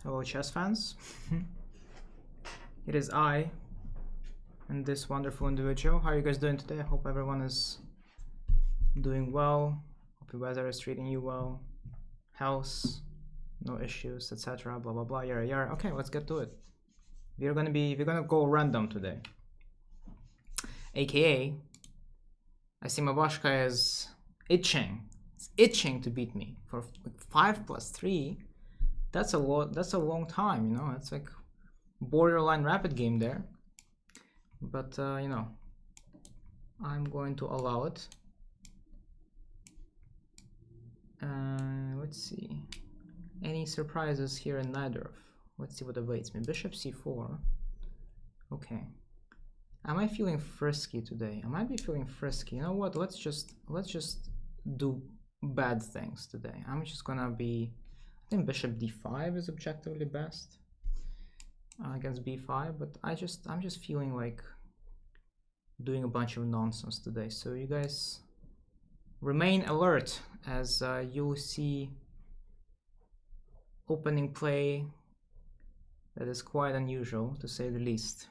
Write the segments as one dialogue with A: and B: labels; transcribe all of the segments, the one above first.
A: Hello, chess fans. It is I and this wonderful individual. How are you guys doing today? I hope everyone is doing well. Hope the weather is treating you well. Health, no issues, etc. Blah blah blah. Yara yara. Okay, let's get to it. We're gonna go random today. AKA, I see Mabashka is itching. It's itching to beat me for 5 + 3. That's a lot. That's a long time, you know. It's like borderline rapid game there. But you know, I'm going to allow it. Let's see. Any surprises here in neither? Let's see what awaits me. Bishop c4. Okay. Am I feeling frisky today? I might be feeling frisky. You know what? Let's just do bad things today. I'm just gonna be. I think bishop d5 is objectively best against b5, but I'm just feeling like doing a bunch of nonsense today. So you guys remain alert as you'll see opening play that is quite unusual, to say the least.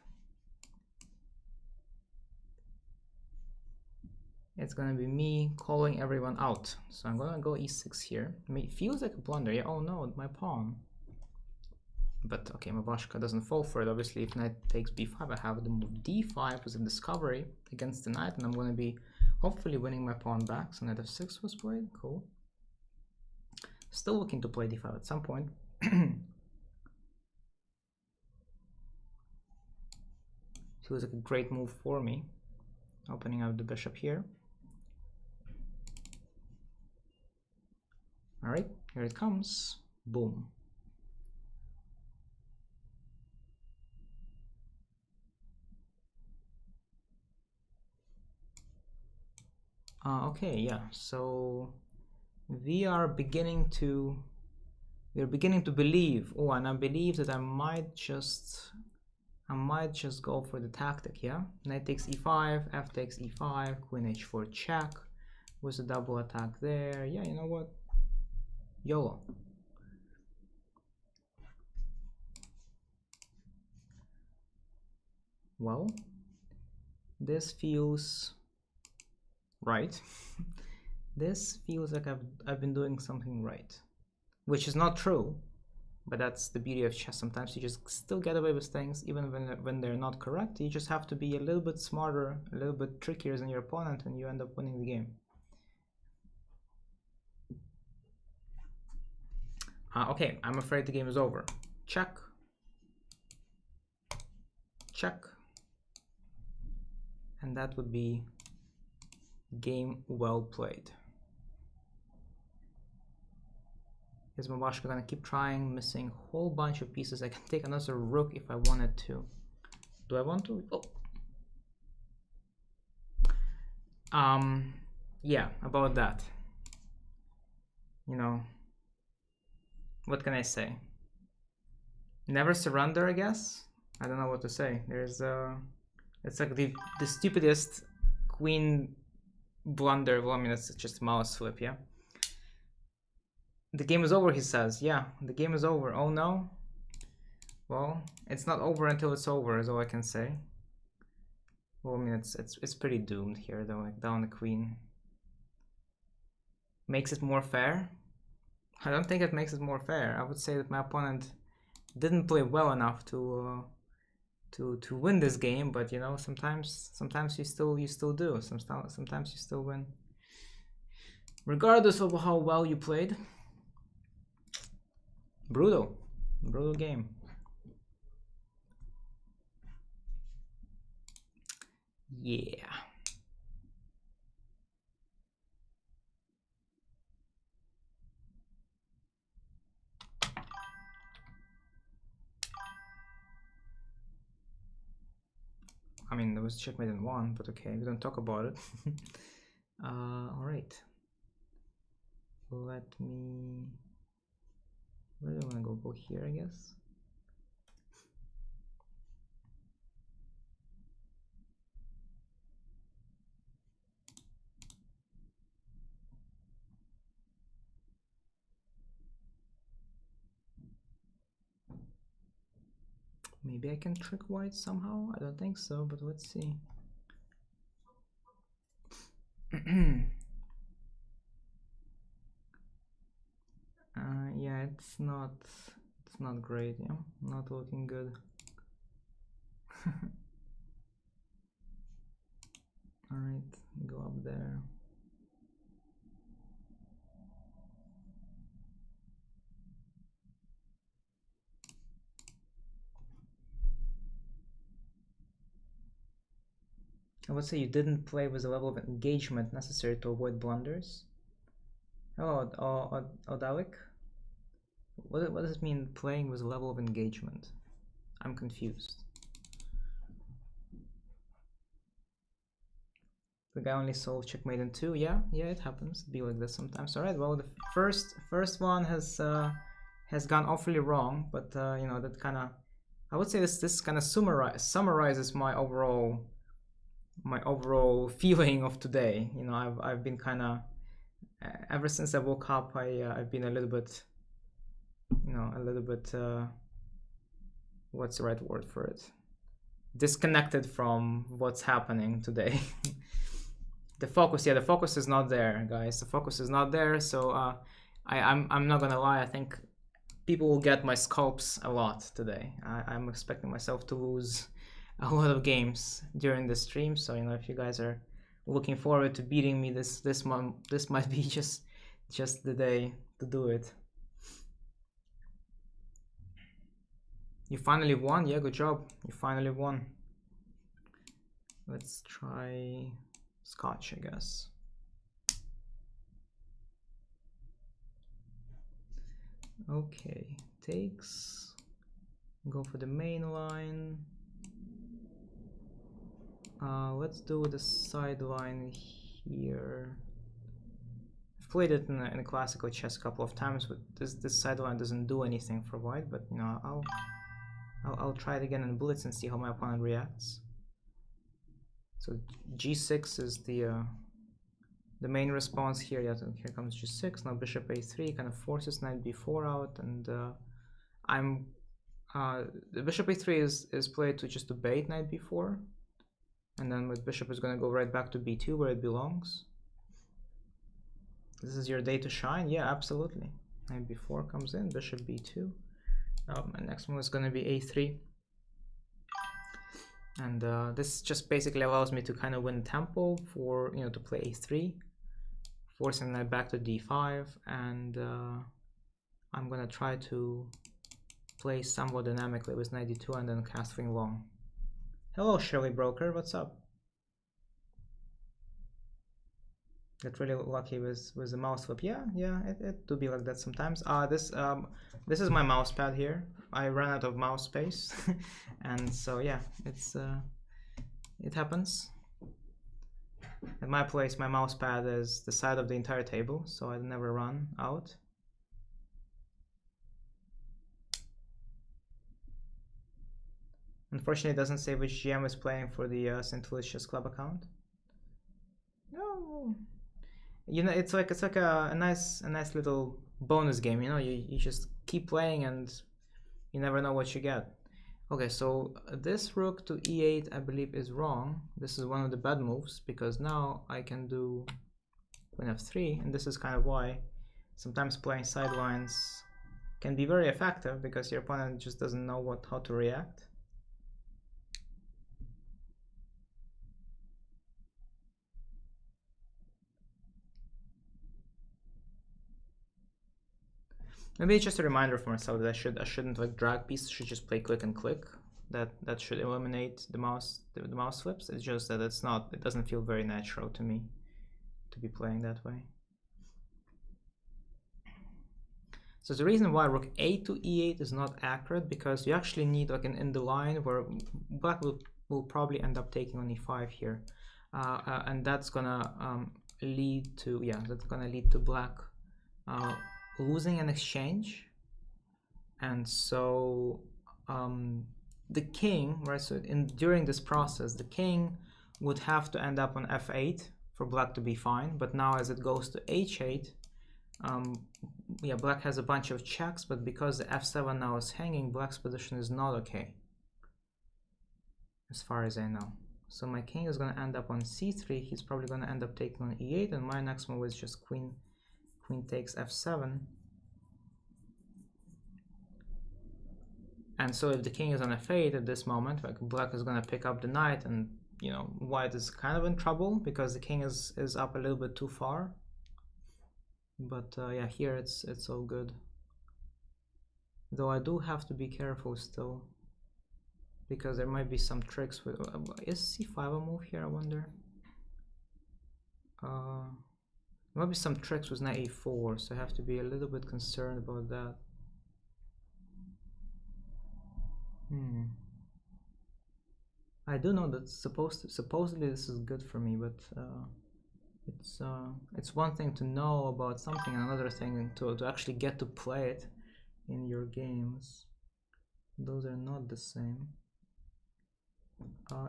A: It's gonna be me calling everyone out. So I'm gonna go e6 here. It feels like a blunder. Yeah, oh no, my pawn. But okay, Mabashka doesn't fall for it. Obviously, if knight takes b5, I have the move d5 as a discovery against the knight, and I'm gonna be hopefully winning my pawn back. So knight f6 was played. Cool. Still looking to play d5 at some point. Feels like a great move for me. Opening up the bishop here. Alright, here it comes. Boom. Okay, yeah, so we are beginning to believe. Oh, and I believe that I might just go for the tactic, yeah? Knight takes e5, f takes e5, queen h4 check with a double attack there. Yeah, you know what? YOLO. Well, this feels right. This feels like I've been doing something right, which is not true, but that's the beauty of chess. Sometimes you just still get away with things even when they're not correct. You just have to be a little bit smarter, a little bit trickier than your opponent, and you end up winning the game. Okay, I'm afraid the game is over. Check. Check. And that would be game well played. Is Mabashka gonna keep trying, missing a whole bunch of pieces? I can take another rook if I wanted to. Do I want to? Oh. Yeah, about that. You know, what can I say? Never surrender, I guess? I don't know what to say. There's it's like the stupidest queen blunder. Well, I mean, it's just a mouse flip, yeah? The game is over, he says. Yeah, the game is over. Oh no? Well, it's not over until it's over, is all I can say. Well, I mean, it's pretty doomed here, though. Like, down the queen. Makes it more fair? I don't think it makes it more fair. I would say that my opponent didn't play well enough to win this game, but you know, sometimes you still do. Sometimes you still win, regardless of how well you played. Brutal game. Yeah. I mean, there was checkmate in 1, but okay, we don't talk about it. Alright. Let me... Where do I want to go? Go here, I guess. Maybe I can trick white somehow. I don't think so, but let's see. Yeah, it's not great. Yeah, not looking good. All right, go up there. I would say you didn't play with the level of engagement necessary to avoid blunders. Oh, Odalik? What does it mean, playing with a level of engagement? I'm confused. The guy only solved checkmate in 2. Yeah, it happens. It'd be like this sometimes. All right. Well, the first one has gone awfully wrong, but you know, that kind of, I would say this kind of summarizes my overall feeling of today. You know, I've been kind of ever since I woke up, I've been a little bit, you know, what's the right word for it? Disconnected from what's happening today. The focus is not there, guys. The focus is not there. So I'm not gonna lie. I think people will get my scalps a lot today. I'm expecting myself to lose a lot of games during the stream. So, you know, if you guys are looking forward to beating me this month, this might be just the day to do it. You finally won. Yeah, good job. You finally won. Let's try Scotch, I guess. Okay, takes. Go for the main line. Let's do the sideline here. I've played it in a classical chess a couple of times, but this sideline doesn't do anything for white. But you know, I'll try it again in bullets and see how my opponent reacts. So g6 is the main response here. Yeah, so here comes g6. Now bishop a3 kind of forces knight b4 out, and the bishop a3 is played to just to bait knight b4, and then with bishop is going to go right back to b2 where it belongs. This is your day to shine. Yeah, absolutely. Knight b4 comes in, bishop b2. My next one is going to be a3. And this just basically allows me to kind of win tempo for, you know, to play a3, forcing knight back to d5, and I'm gonna try to play somewhat dynamically with knight d2 and then castling long. Hello, Shirley Broker, what's up? Got really lucky with the mouse flip. Yeah, it do be like that sometimes. This is my mouse pad here. I ran out of mouse space, and so yeah, it happens. At my place, my mouse pad is the side of the entire table, so I never run out. Unfortunately, it doesn't say which GM is playing for the St. Louis Chess Club account. No. You know, it's like a nice little bonus game. You know, you just keep playing and you never know what you get. Okay, so this rook to e8 I believe is wrong. This is one of the bad moves because now I can do queen f3, and this is kind of why sometimes playing sidelines can be very effective, because your opponent just doesn't know how to react. Maybe it's just a reminder for myself that I shouldn't like drag pieces. Should just play click and click. That should eliminate the mouse flips. It's just that it doesn't feel very natural to me to be playing that way. So the reason why rook a to e8 is not accurate, because you actually need like in the line where black will probably end up taking on e5 here, and that's gonna lead to black losing an exchange. And so the king, right, so during this process the king would have to end up on f8 for black to be fine, but now as it goes to h8, black has a bunch of checks, but because the f7 now is hanging, black's position is not okay. as far as I know. So my king is gonna end up on c3. He's probably gonna end up taking on e8, and my next move is just queen takes f7. And so if the king is on f8 at this moment, like black is gonna pick up the knight, and you know, white is kind of in trouble because the king is up a little bit too far. But yeah, here it's all good. Though I do have to be careful still, because there might be some tricks with. Is c5 a move here? I wonder. There might be some tricks with knight a4, so I have to be a little bit concerned about that. I do know that supposedly this is good for me, but it's one thing to know about something, and another thing to actually get to play it in your games. Those are not the same.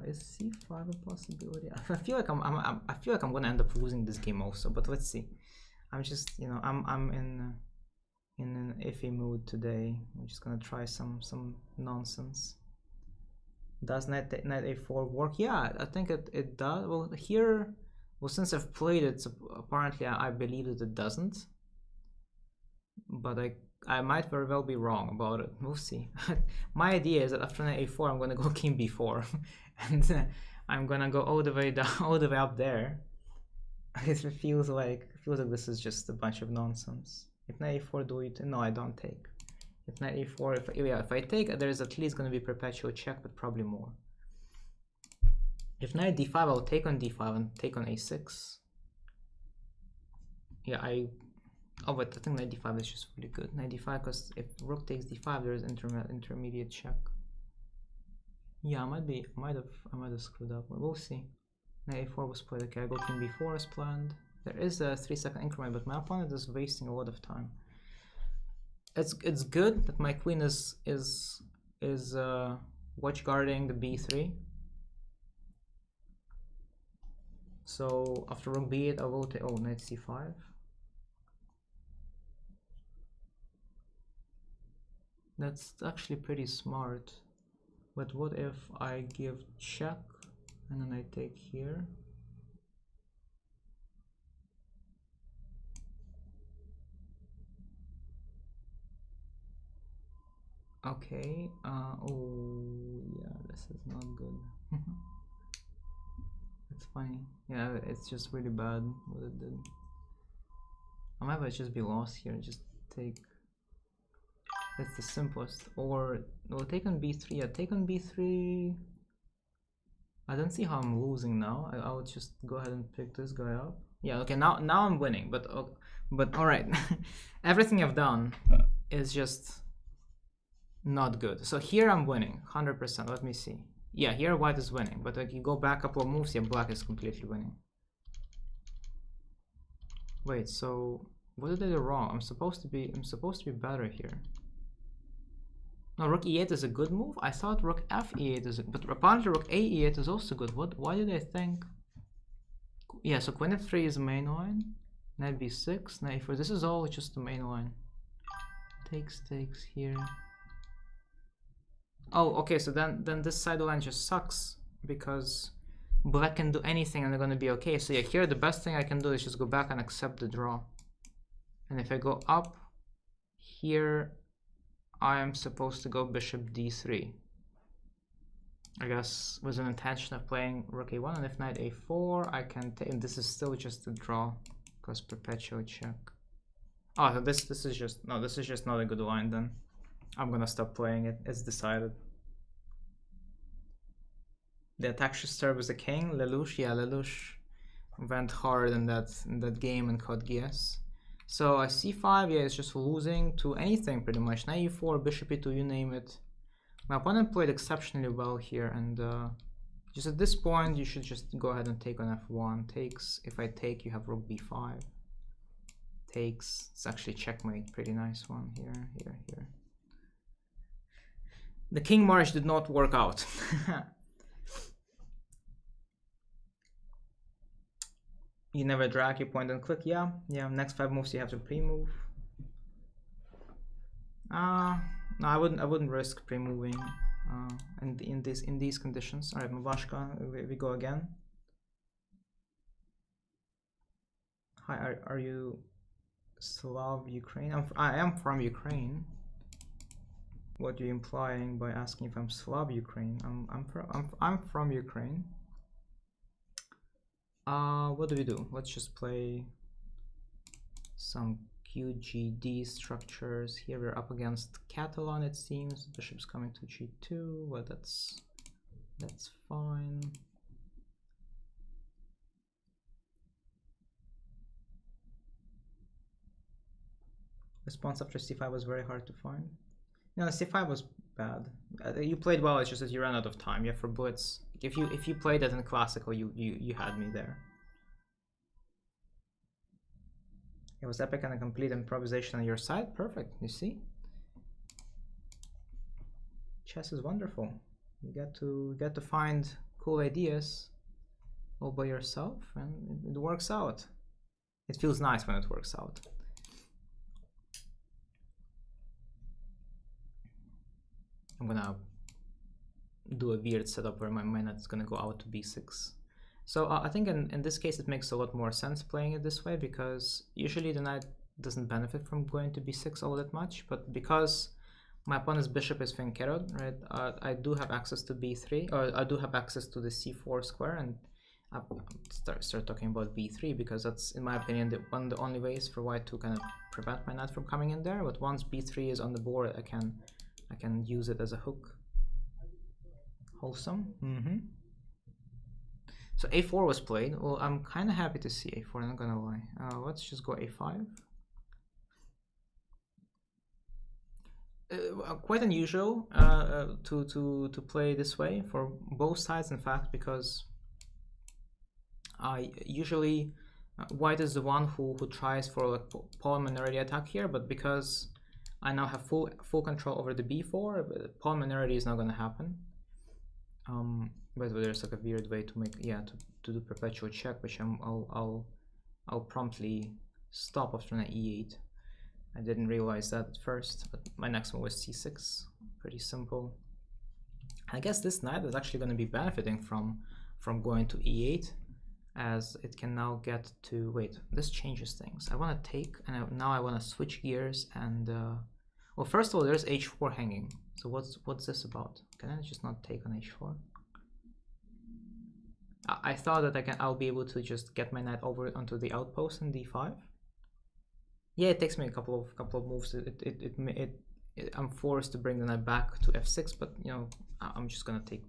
A: Is c5 a possibility? I feel like I'm gonna end up losing this game also, but let's see. I'm just, you know, I'm in an iffy mood today. I'm just gonna try some nonsense. Does knight a4 work? Yeah, I think it does. Well, here, well, since I've played it, apparently I believe that it doesn't. But I might very well be wrong about it. We'll see. My idea is that after knight a4, I'm gonna go king b4, and I'm gonna go all the way down, all the way up there. It feels like this is just a bunch of nonsense. If knight a4, do it? No, I don't take. If knight a4, if I take, there's at least going to be perpetual check, but probably more. If knight d5, I'll take on d5 and take on a6. Yeah, oh, but I think knight d5 is just really good. Knight d5, because if rook takes d5, there's intermediate check. Yeah, I might have screwed up. We'll see. Knight a4 was played. Okay, I go king b4 as planned. There is a 3-second increment, but my opponent is wasting a lot of time. It's good that my queen is watch guarding the b3. So after rook b8, I will take knight c5. That's actually pretty smart. But what if I give check and then I take here? Okay, oh yeah, this is not good. It's funny. Yeah, it's just really bad what it did. I might just be lost here, just take. That's the simplest. Or, well, take on b3. Yeah, take on b3. I don't see how I'm losing now. I'll just go ahead and pick this guy up. Yeah, okay, now I'm winning, but alright. Everything I've done is just not good. So here I'm winning, 100%. Let me see. Yeah, here white is winning, but like you go back a couple of moves, yeah, black is completely winning. Wait, so what did I do wrong? I'm supposed to be better here. No, rook e8 is a good move. I thought rook f e8 is, but apparently rook a e8 is also good. Why did I think? Yeah, so queen f3 is the main line. Knight b6, knight e4. This is all just the main line. Takes here. Oh, okay. So then this side of the line just sucks because black can do anything and they're gonna be okay. So yeah, here the best thing I can do is just go back and accept the draw. And if I go up here, I am supposed to go bishop d3. I guess with an intention of playing rook a1, and if knight a4, I can take. And this is still just a draw because perpetual check. Oh, so this is just not a good line. Then I'm gonna stop playing it. It's decided. The attack should serve as a king. Lelouch, yeah, Lelouch went hard in that game and caught Gies. So I c5, yeah, it's just losing to anything pretty much. Knight e4, bishop e2, you name it. My opponent played exceptionally well here, and just at this point, you should just go ahead and take on f1. Takes. If I take, you have rook b5. Takes. It's actually checkmate. Pretty nice one here. The king march did not work out. You never drag, you point and click. Yeah. Next 5 moves you have to pre-move. No, I wouldn't risk pre-moving. and in these conditions. All right, Mubashka, we go again. Hi, are you Slav Ukraine? I am from Ukraine. What are you implying by asking if I'm Slav Ukraine? I'm from Ukraine. What do we do? Let's just play some QGD structures. Here we're up against Catalan, it seems. Bishop's coming to G2. Well, that's fine. Response after C5 was very hard to find. No, C5 was bad. You played well. It's just that you ran out of time. Yeah, for blitz. If you played it in classical, you had me there. It was epic and a complete improvisation on your side. Perfect. You see, chess is wonderful. You get to find cool ideas all by yourself, and it works out. It feels nice when it works out. I'm gonna do a weird setup where my knight is gonna go out to b6. So I think in this case it makes a lot more sense playing it this way, because usually the knight doesn't benefit from going to b6 all that much, but because my opponent's bishop is finkeroed, right? I do have access to b3, or I do have access to the c4 square, and I start talking about b3 because that's, in my opinion, one of the only ways for white to kind of prevent my knight from coming in there. But once b3 is on the board, I can use it as a hook. Wholesome. So a4 was played. Well, I'm kind of happy to see a4, I'm not gonna lie. Let's just go a5. Quite unusual to play this way for both sides, in fact, because I usually white is the one who tries for like pawn minority attack here, but because I now have full control over the b4, pawn minority is not going to happen. But there's like a weird way to make, yeah, to do perpetual check, which I'll promptly stop after an e8. I didn't realize that at first, but my next one was c6. Pretty simple. I guess this knight is actually going to be benefiting from going to e8, as it can now get to, wait, this changes things. I want to take, and now I want to switch gears and well, first of all, there's h4 hanging. So what's this about? Can I just not take on h4? I thought that I'll be able to just get my knight over onto the outpost in d5. Yeah, it takes me a couple of moves. I'm forced to bring the knight back to f6, but you know, I'm just gonna take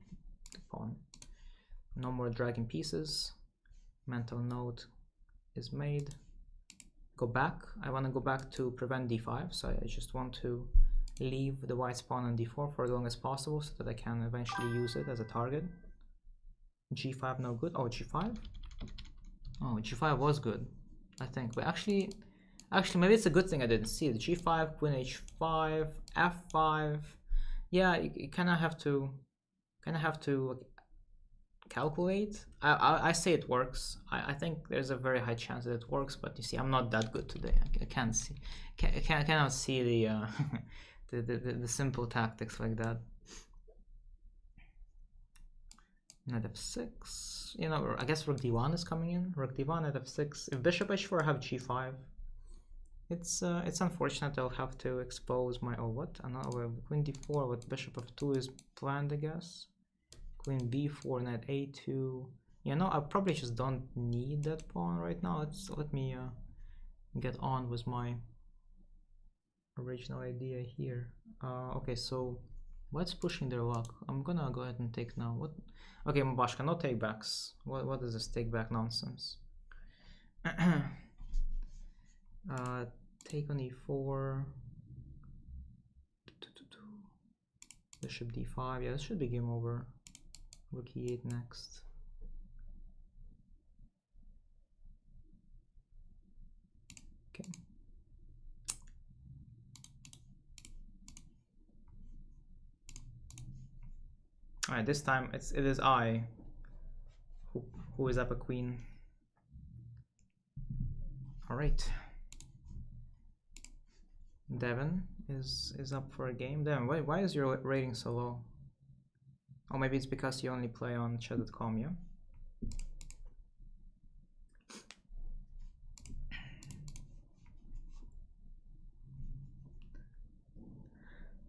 A: the pawn. No more dragging pieces. Mental note is made. Go back. I want to go back to prevent d5, so I just want to leave the white's pawn on d4 for as long as possible so that I can eventually use it as a target. g5 no good. Oh, g5. Oh, g5 was good, I think, but actually maybe it's a good thing I didn't see it. g5, queen h5, f5. Yeah, you kind of have to calculate. I say it works. I think there's a very high chance that it works, but you see, I'm not that good today. I can't see. I cannot see the the simple tactics like that. Knight f6. You know, I guess rook d1 is coming in. Rook d1 at f6. If bishop h4, I have g5. It's unfortunate. I'll have to expose my, oh, what? Another queen d4 with bishop f2 is planned, I guess. Queen b4, knight a2. You know, I probably just don't need that pawn right now. Let me get on with my original idea here. Okay, so what's pushing their luck? I'm gonna go ahead and take now. What? Okay, Mubashka, no takebacks. What is this take-back nonsense? Take on e4. Bishop d5. Yeah, this should be game over. Rook e8 next. Okay. All right, this time it is I who is up a queen. All right. Devin is up for a game. Devin, why is your rating so low? Or maybe it's because you only play on chat.com, yeah?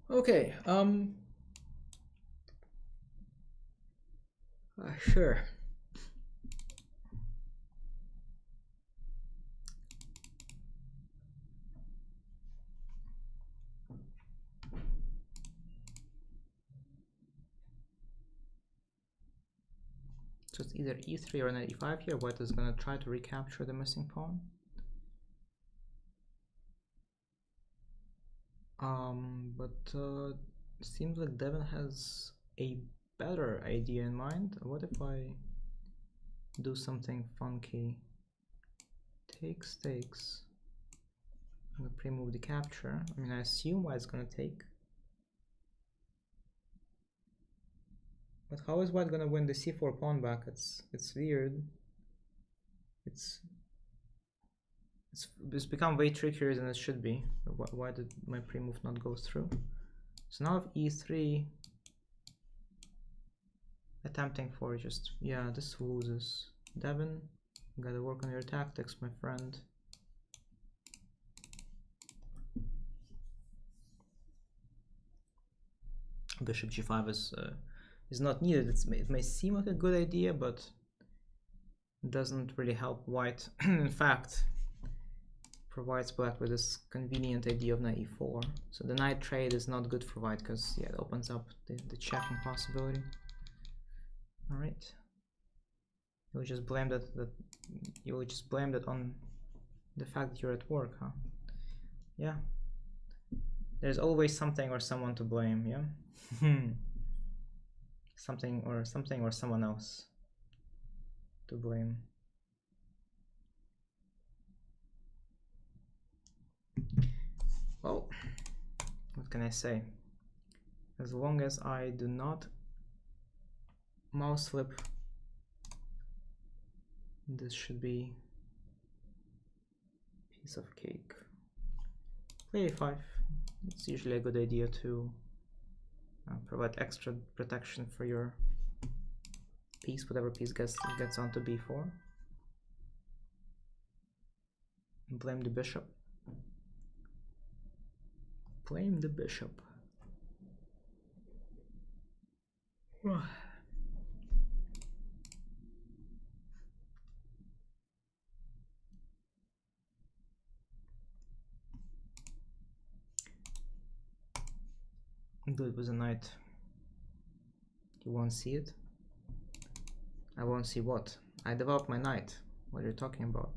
A: Okay, sure. So it's either e3 or knight e5 here. White is gonna try to recapture the missing pawn. But seems like Devin has a better idea in mind. What if I do something funky? Takes. I'm gonna pre-move the capture. I mean, I assume White's gonna take. But how is White gonna win the c4 pawn back? It's weird. It's become way trickier than it should be. Why did my pre-move not go through? So now if e3, attempting for just, yeah, this loses. Devin, you gotta work on your tactics, my friend. Bishop g5 is not needed. It may seem like a good idea, but it doesn't really help White. In fact, provides Black with this convenient idea of knight e4. So the knight trade is not good for White because, yeah, it opens up the checking possibility. All right. You will just blame that on the fact that you're at work, huh? Yeah. There's always something or someone to blame, yeah? something or someone else to blame. Well, what can I say? As long as I do not mouse flip, this should be piece of cake. Play a5. It's usually a good idea to provide extra protection for your piece, whatever piece gets onto b4. Blame the bishop. Blame the bishop. Do it with a knight. You won't see it? I won't see what? I developed my knight. What are you talking about?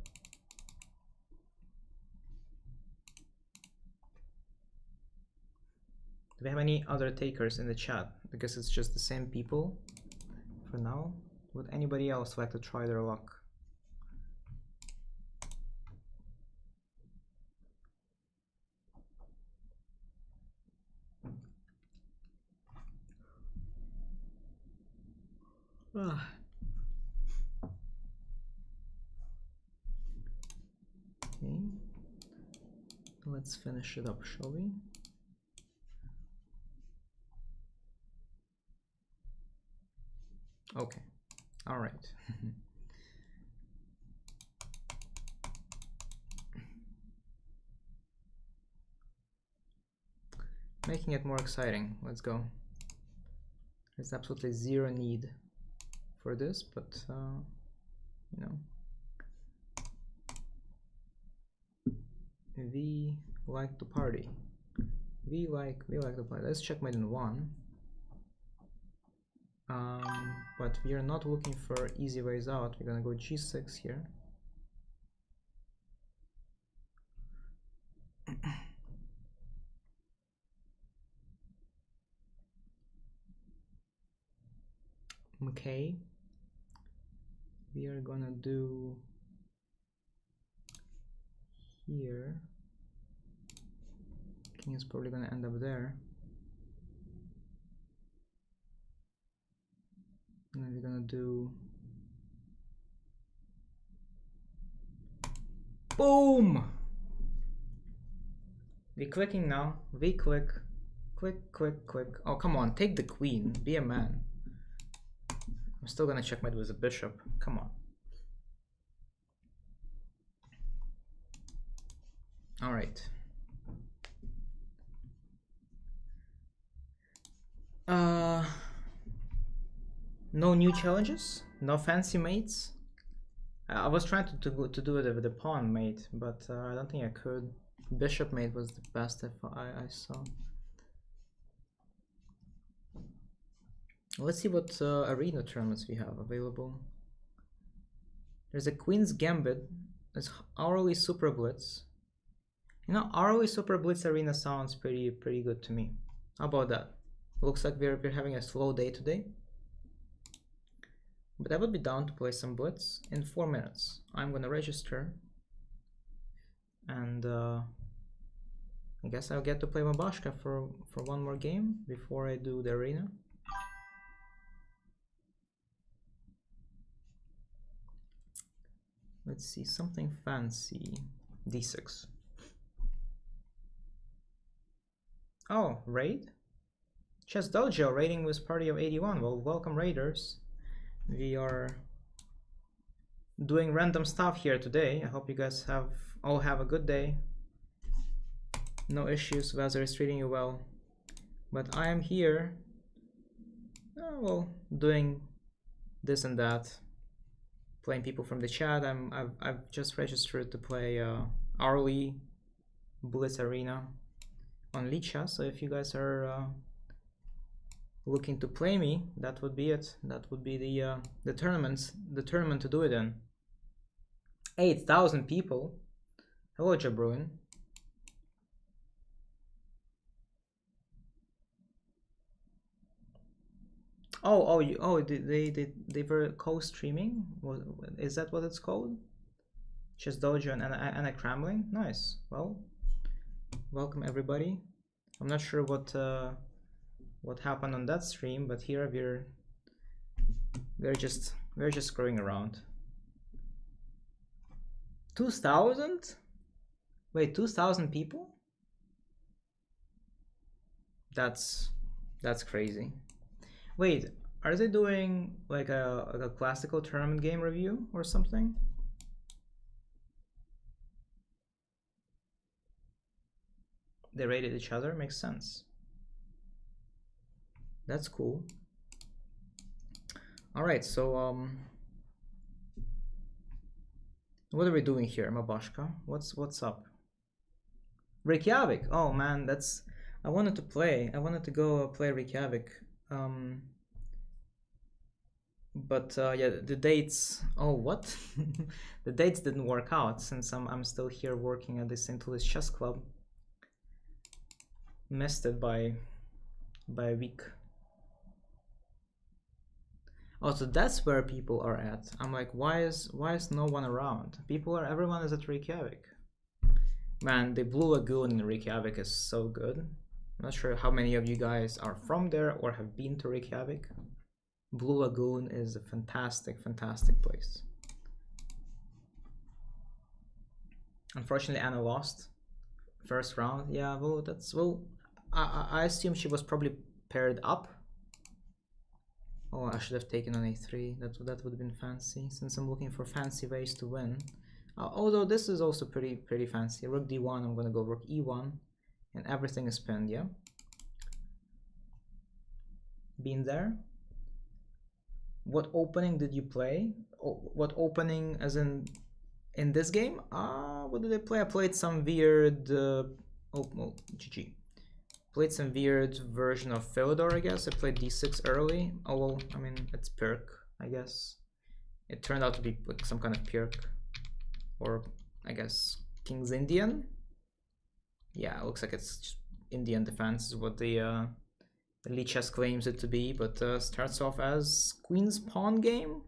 A: Do we have any other takers in the chat? Because it's just the same people for now. Would anybody else like to try their luck? Okay, let's finish it up, shall we? Okay, all right. Making it more exciting. Let's go. There's absolutely zero need for this, but you know, we like to party. We like to play. Let's checkmate in 1. But we are not looking for easy ways out. We're gonna go g6 here. Okay, we are gonna do here. King is probably gonna end up there. And then we're gonna do boom. We're clicking now. We click. Click. Oh, come on, take the queen. Be a man. I'm still gonna checkmate with the bishop. Come on. All right. No new challenges? No fancy mates? I was trying to do it with the pawn mate, but I don't think I could. Bishop mate was the best I saw. Let's see what arena tournaments we have available. There's a Queen's Gambit. There's Hourly Super Blitz. You know, Hourly Super Blitz arena sounds pretty good to me. How about that? Looks like we're having a slow day today. But I would be down to play some Blitz in 4 minutes. I'm gonna register. And I guess I'll get to play Mabashka for one more game before I do the arena. Let's see, something fancy. D6. Oh, raid? Chess Dojo raiding with party of 81. Well, welcome raiders. We are doing random stuff here today. I hope you guys all have a good day. No issues, weather is treating you well. But I am here, well, doing this and that. Playing people from the chat. I've just registered to play hourly Blitz Arena on Licha, so if you guys are looking to play me, that would be it. That would be the tournament to do it in. 8,000 people. Hello, Jabruin. They were co-streaming. Is that what it's called? Chess Dojo and Anna Kremlin. Nice. Well, welcome everybody. I'm not sure what happened on that stream, but here we're just screwing around. 2,000? Wait, 2,000 people? That's crazy. Wait, are they doing like a classical tournament game review or something? They rated each other, makes sense. That's cool. All right, so what are we doing here, Mabashka? What's up? Reykjavik. Oh man, I wanted to go play Reykjavik. But yeah, the dates. Oh, what? The dates didn't work out since I'm still here working at the St. Louis Chess Club. Missed it by a week. Oh, so that's where people are at. I'm like, why is no one around? Everyone is at Reykjavik. Man, the Blue Lagoon in Reykjavik is so good. I'm not sure how many of you guys are from there or have been to Reykjavik. Blue Lagoon is a fantastic place. Unfortunately, Anna lost first round. Yeah, well, I assume she was probably paired up. Oh, I should have taken on a3. That would have been fancy, since I'm looking for fancy ways to win. Although this is also pretty fancy. Rook d1. I'm gonna go rook e1, and everything is pinned. Yeah. Been there. What opening did you play? Oh, what opening, as in this game? What did I play? I played some weird. Oh, well, GG. Played some weird version of Fyodor, I guess. I played d6 early. Oh, well, I mean, it's Pirk, I guess. It turned out to be like some kind of Pirk. Or, I guess, King's Indian? Yeah, it looks like it's just Indian defense is what the Lichess claims it to be, but starts off as Queen's Pawn game?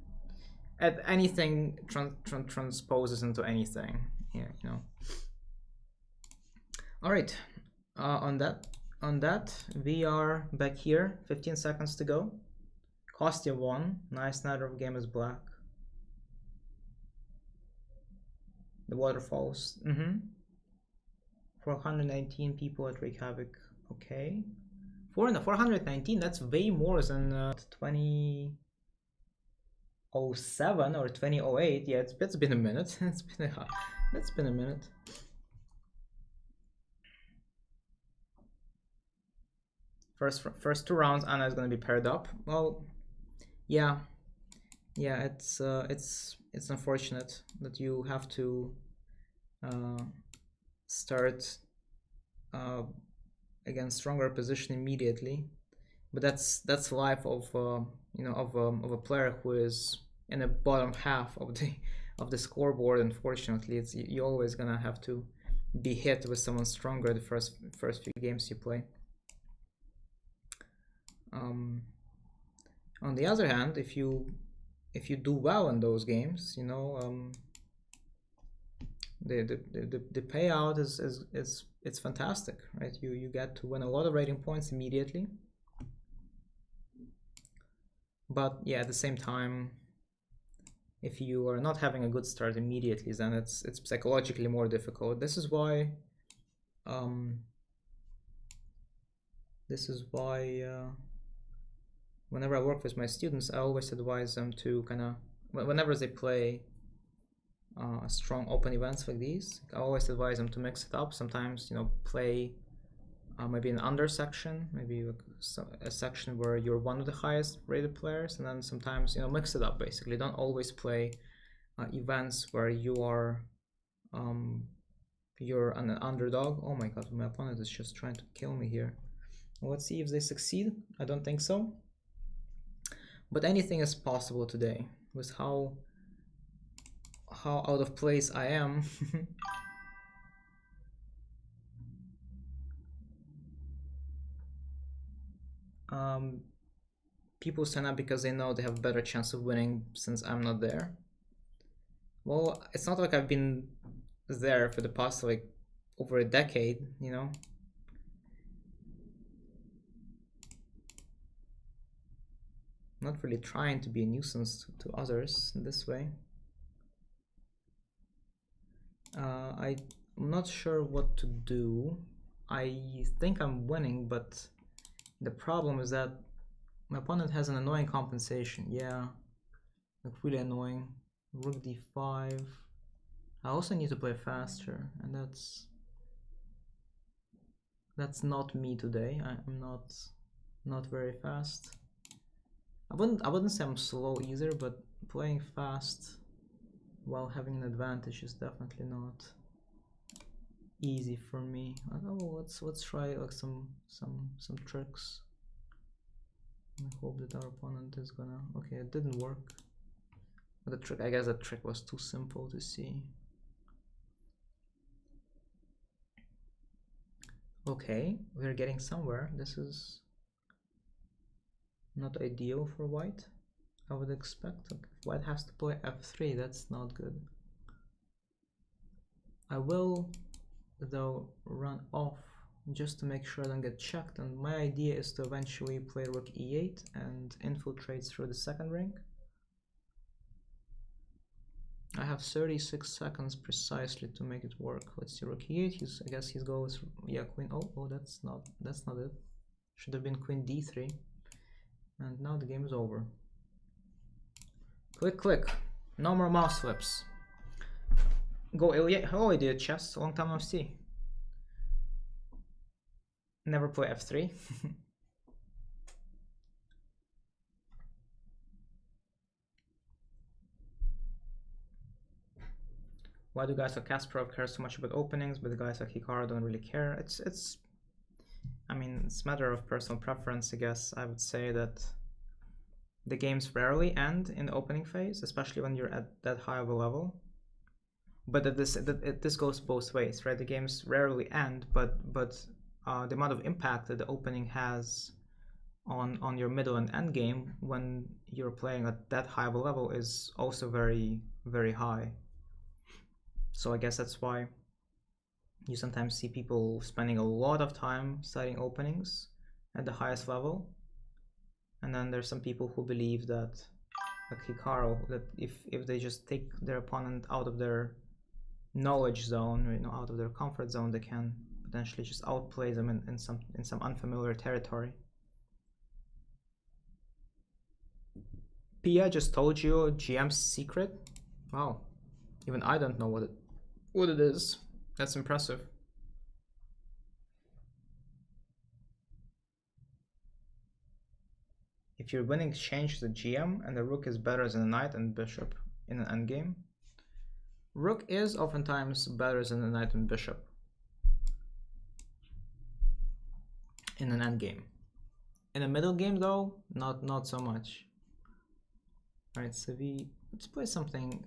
A: At anything transposes into anything. Yeah, you know. Alright, on that, we are back here. 15 seconds to go. Kostya won. Nice, neither of game is black. The waterfalls. 419 people at Reykjavik. Okay. 419, that's way more than 20. 07 or 2008. Yeah, it's been a minute. It's been a minute. First two rounds, Anna is gonna be paired up. Well, yeah, it's unfortunate that you have to start against stronger position immediately, but that's life of of a player who is in the bottom half of the scoreboard. Unfortunately, it's you're always gonna have to be hit with someone stronger the first few games you play. On the other hand, if you do well in those games, the payout is it's fantastic, right? You get to win a lot of rating points immediately. But yeah, at the same time, if you are not having a good start immediately, then it's psychologically more difficult. This is why whenever I work with my students, I always advise them to whenever they play strong open events like these, I always advise them to mix it up. Sometimes, play maybe an under section, maybe a section where you're one of the highest rated players, and then sometimes, mix it up basically. Don't always play events where you're an underdog. Oh my god, my opponent is just trying to kill me here. Let's see if they succeed. I don't think so. But anything is possible today with how out of place I am. People sign up because they know they have a better chance of winning since I'm not there. Well, it's not like I've been there for the past like over a decade, Not really trying to be a nuisance to others in this way. I'm not sure what to do. I think I'm winning, but the problem is that my opponent has an annoying compensation. Yeah, like really annoying. Rook d5. I also need to play faster, and that's not me today. I'm not very fast. I wouldn't say I'm slow either, but playing fast while having an advantage is definitely not easy for me. Oh, let's try like some tricks. I hope that our opponent is gonna. Okay, it didn't work. But I guess the trick was too simple to see. Okay, we're getting somewhere. This is not ideal for white. I would expect. Okay, white has to play f3. That's not good. I will, though, run off just to make sure I don't get checked. And my idea is to eventually play rook e8 and infiltrate through the second ring. I have 36 seconds precisely to make it work. Let's see, rook e8. I guess he goes, yeah, queen. Oh, that's not it. Should have been queen d3. And now the game is over. Click. No more mouse flips. Go Illia. Hello, idiot chess. Long time no see. Never play f3. Why do guys like Kasparov care so much about openings, but the guys like Hikaru don't really care? I mean, it's a matter of personal preference, I guess. I would say that the games rarely end in the opening phase, especially when you're at that high of a level. But this goes both ways, right? The games rarely end, but the amount of impact that the opening has on your middle and end game when you're playing at that high of a level is also very, very high. So I guess that's why you sometimes see people spending a lot of time studying openings at the highest level. And then there's some people who believe that, like Hikaru, that if they just take their opponent out of their knowledge zone, out of their comfort zone, they can potentially just outplay them in some unfamiliar territory. Pia just told you GM's secret. Wow, even I don't know what it is. That's impressive. If you're winning exchange the GM and the rook is better than a knight and bishop in an endgame. Rook is oftentimes better than a knight and bishop in an endgame. In a middle game though, not so much. Alright, so let's play something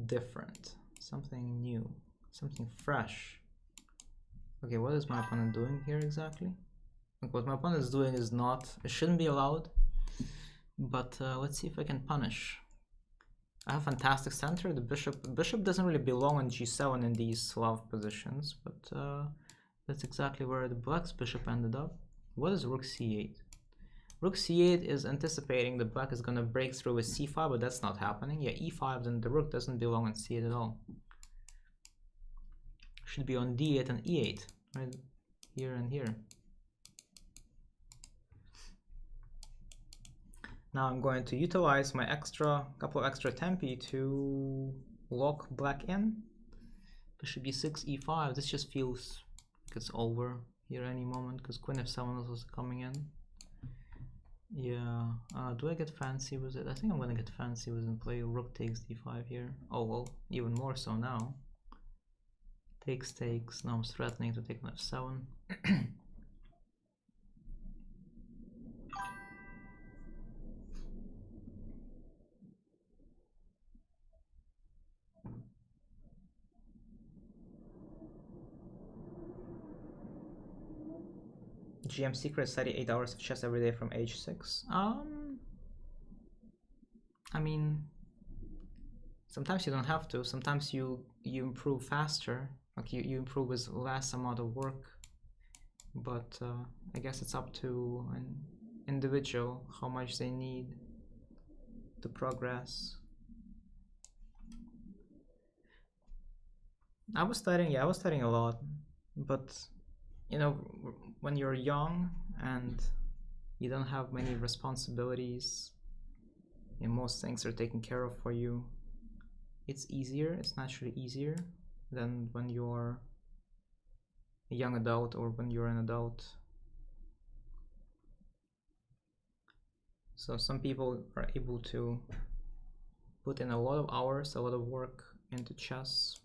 A: different, something new, something fresh. Okay, what is my opponent doing here exactly? Like, what my opponent is doing is not, it shouldn't be allowed, but let's see if I can punish. I have fantastic center. The bishop doesn't really belong on g7 in these Slav positions, but that's exactly where the black's bishop ended up. What is rook c8? Rook c8 is anticipating the black is going to break through with c5, but that's not happening. Yeah, e5, then the rook doesn't belong on c8 at all. Should be on d8 and e8, right here and here. Now I'm going to utilize my couple of extra tempi to lock black in. Bishop b6, e5. This just feels like it's over here any moment because queen f7 is also coming in. Yeah, do I get fancy with it? I think I'm gonna get fancy with it and play rook takes d5 here. Oh well, even more so now. Takes. Now I'm threatening to take on f7. GM secret, study 8 hours of chess every day from age 6. I mean, sometimes you don't have to. Sometimes you improve faster. Like you improve with less amount of work. But I guess it's up to an individual how much they need to progress. I was studying a lot, but you know, when you're young and you don't have many responsibilities and most things are taken care of for you, it's naturally easier than when you're a young adult or when you're an adult. So some people are able to put in a lot of hours, a lot of work into chess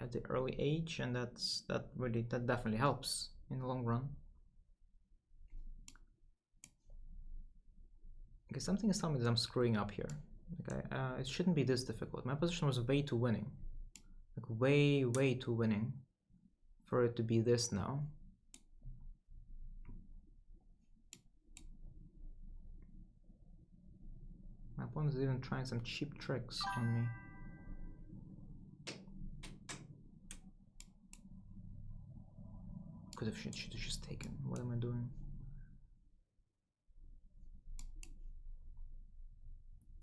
A: at the early age, and that definitely helps in the long run. Okay, something is telling me that I'm screwing up here. Okay, it shouldn't be this difficult. My position was way too winning, like way too winning for it to be this now. My opponent is even trying some cheap tricks on me. Could have should have just taken. What am I doing?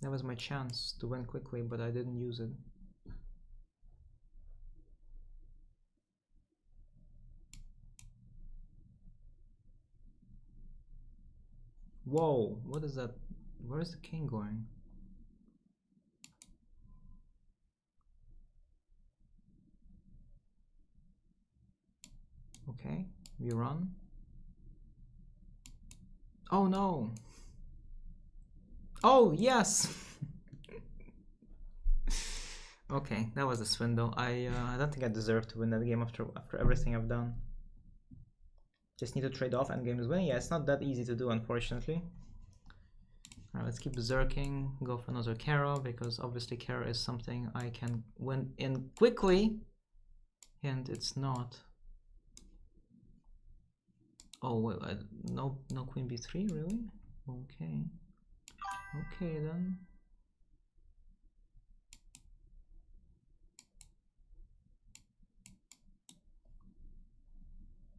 A: That was my chance to win quickly, but I didn't use it. Whoa, what is that? Where is the king going? Okay, we run. Oh no! Oh yes! Okay, that was a swindle. I don't think I deserve to win that game after everything I've done. Just need to trade off endgames winning. Yeah, it's not that easy to do, unfortunately. Alright, let's keep berserking, go for another Kara, because obviously Kara is something I can win in quickly, and it's not. Oh wait, no queen b3, really? Okay. Okay then.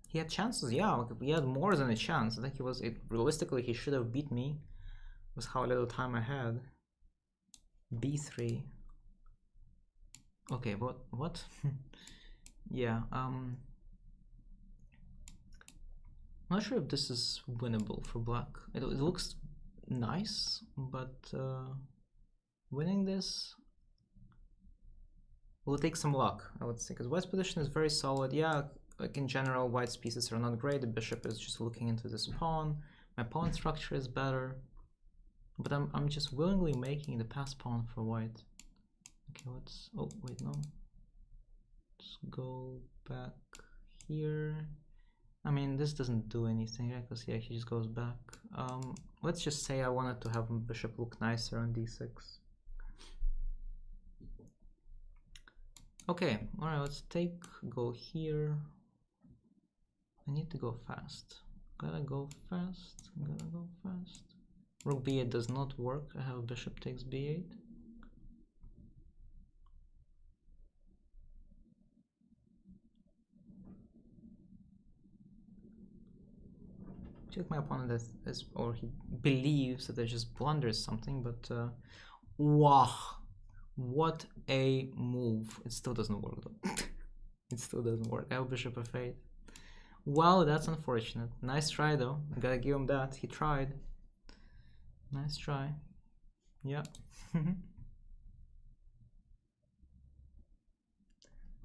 A: He had chances, yeah, he had more than a chance. I think realistically he should have beat me with how little time I had. b3. Okay, what? Yeah, I'm not sure if this is winnable for black. It looks nice, but winning this will take some luck, I would say, because white's position is very solid. Yeah, like in general, white's pieces are not great. The bishop is just looking into this pawn. My pawn structure is better, but I'm just willingly making the pass pawn for white. Okay, let's. Oh wait, no. Let's go back here. I mean, this doesn't do anything, right? Because yeah, he just goes back. Let's just say I wanted to have bishop look nicer on d6. Okay, alright, let's go here. I need to go fast. Gotta go fast. Rook b8 does not work. I have bishop takes b8. I feel like my opponent is, or he believes that I just blunders something, but wow, what a move. It still doesn't work though. It still doesn't work. I have bishop f8. Wow, that's unfortunate. Nice try though. I gotta give him that. He tried. Nice try. Yeah.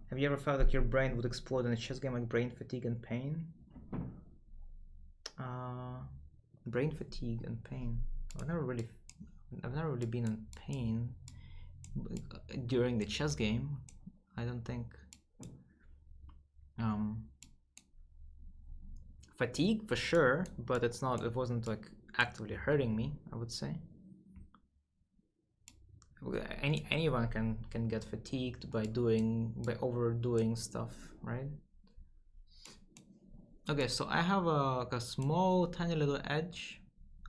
A: Have you ever felt like your brain would explode in a chess game, like brain fatigue and pain? Brain fatigue and pain. I've never really been in pain during the chess game. I don't think. Fatigue for sure, but it wasn't like actively hurting me, I would say. Anyone can get fatigued by overdoing stuff, right? Okay, so I have a small tiny little edge,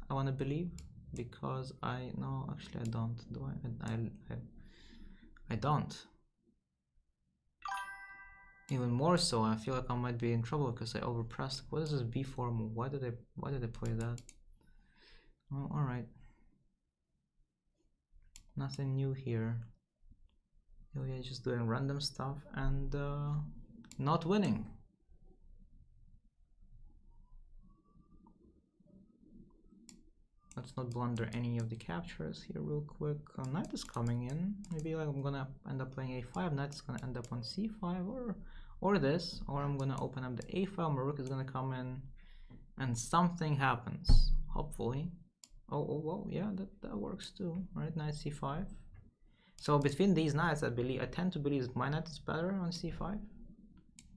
A: I want to believe, because actually I don't, do I don't. Even more so, I feel like I might be in trouble because I overpressed. What is this b4 move? Why did I play that? Oh, alright. Nothing new here. Illia just doing random stuff and not winning. Let's not blunder any of the captures here real quick. Knight is coming in. Maybe like I'm gonna end up playing a5. Knight is gonna end up on c5 or this, or I'm gonna open up the a file. My rook is gonna come in, and something happens. Hopefully. Oh well, yeah, that works too, right? Knight c5. So between these knights, I tend to believe my knight is better on c5,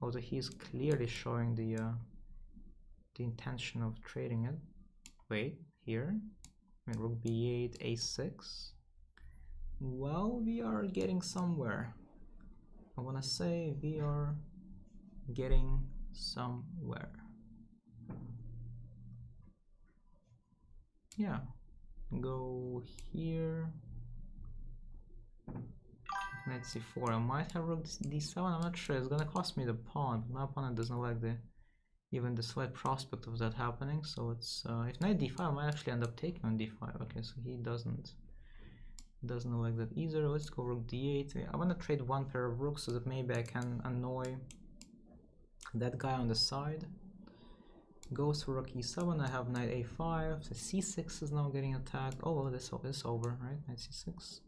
A: although he's clearly showing the intention of trading it. Wait, here, rook b8, a6. Well, we are getting somewhere. I want to say we are getting somewhere. Yeah, go here. Knight c4. I might have rook d7. I'm not sure. It's gonna cost me the pawn. My opponent doesn't like even the slight prospect of that happening. So it's if knight d5, I might actually end up taking on d5. Okay, so he doesn't like that either. Let's go rook d8. I want to trade one pair of rooks so that maybe I can annoy that guy on the side. Goes for rook e7. I have knight a5. So c6 is now getting attacked. Oh well, this is over, right? Knight c6.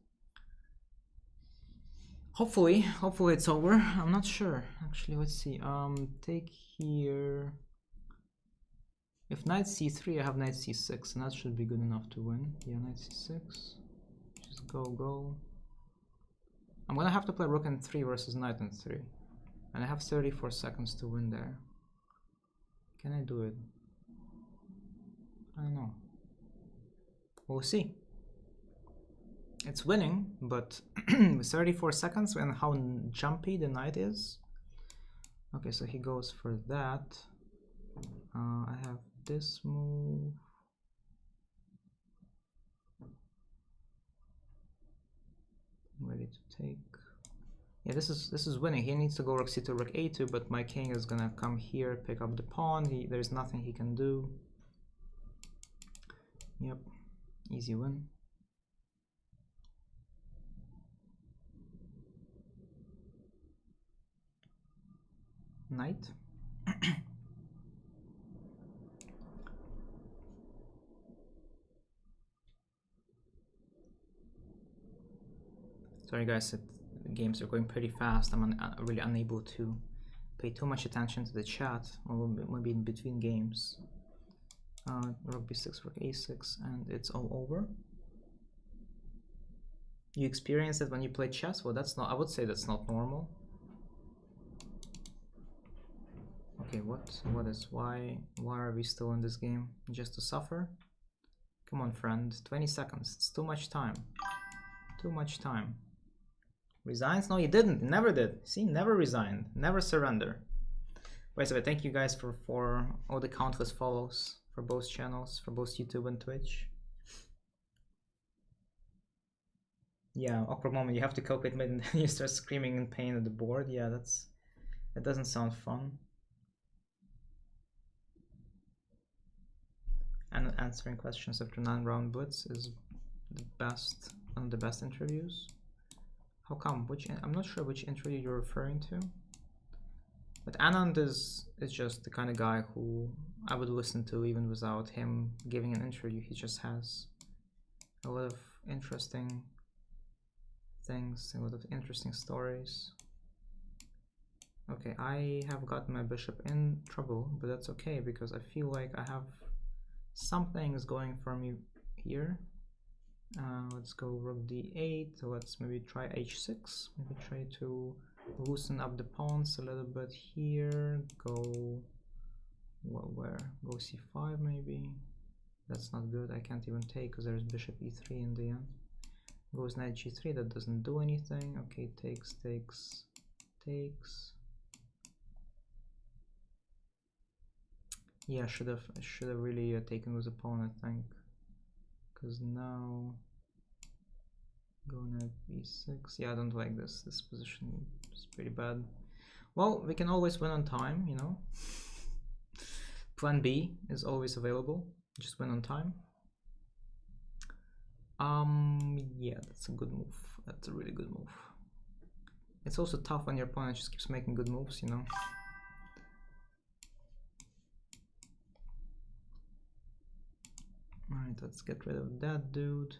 A: Hopefully it's over. I'm not sure. Actually, let's see. Take here. If knight c3, I have knight c6, and that should be good enough to win. Yeah, knight c6. Just go. I'm gonna have to play rook n3 versus knight n3, and I have 34 seconds to win there. Can I do it? I don't know. We'll see. It's winning, but 34 seconds and how jumpy the knight is. Okay, so he goes for that. I have this move. I'm ready to take. Yeah, this is winning. He needs to go rook c2, rook a2, but my king is gonna come here, pick up the pawn. There's nothing he can do. Yep, easy win. Knight. Sorry guys, the games are going pretty fast. I'm really unable to pay too much attention to the chat, or maybe in between games. Rook b6, rook a6, and it's all over. You experience it when you play chess? Well, that's not, I would say that's not normal. Okay, why are we still in this game? Just to suffer? Come on, friend, 20 seconds, it's too much time. Too much time. Resigns? No, he didn't, he never did. See, never resigned, never surrender. By the way, thank you guys for all the countless follows for both channels, for both YouTube and Twitch. Yeah, awkward moment, you have to calculate mid and then you start screaming in pain at the board. Yeah, that doesn't sound fun. And answering questions after 9-round blitz is the best, one of the best interviews. How come? I'm not sure which interview you're referring to. But Anand is just the kind of guy who I would listen to even without him giving an interview. He just has a lot of interesting things, a lot of interesting stories. Okay, I have gotten my bishop in trouble, but that's okay because I feel like I have some things going for me here. Let's go rook d8. Let's maybe try h6. Maybe try to loosen up the pawns a little bit here. Go where? Go c5 maybe. That's not good. I can't even take because there's bishop e3 in the end. Goes knight g3. That doesn't do anything. Okay, takes. Yeah, should have really taken with a pawn, I think. Because now go knight b6. Yeah, I don't like this. This position is pretty bad. Well, we can always win on time, you know. Plan B is always available. Just win on time. Yeah, that's a good move. That's a really good move. It's also tough when your opponent just keeps making good moves, you know. Alright, let's get rid of that dude.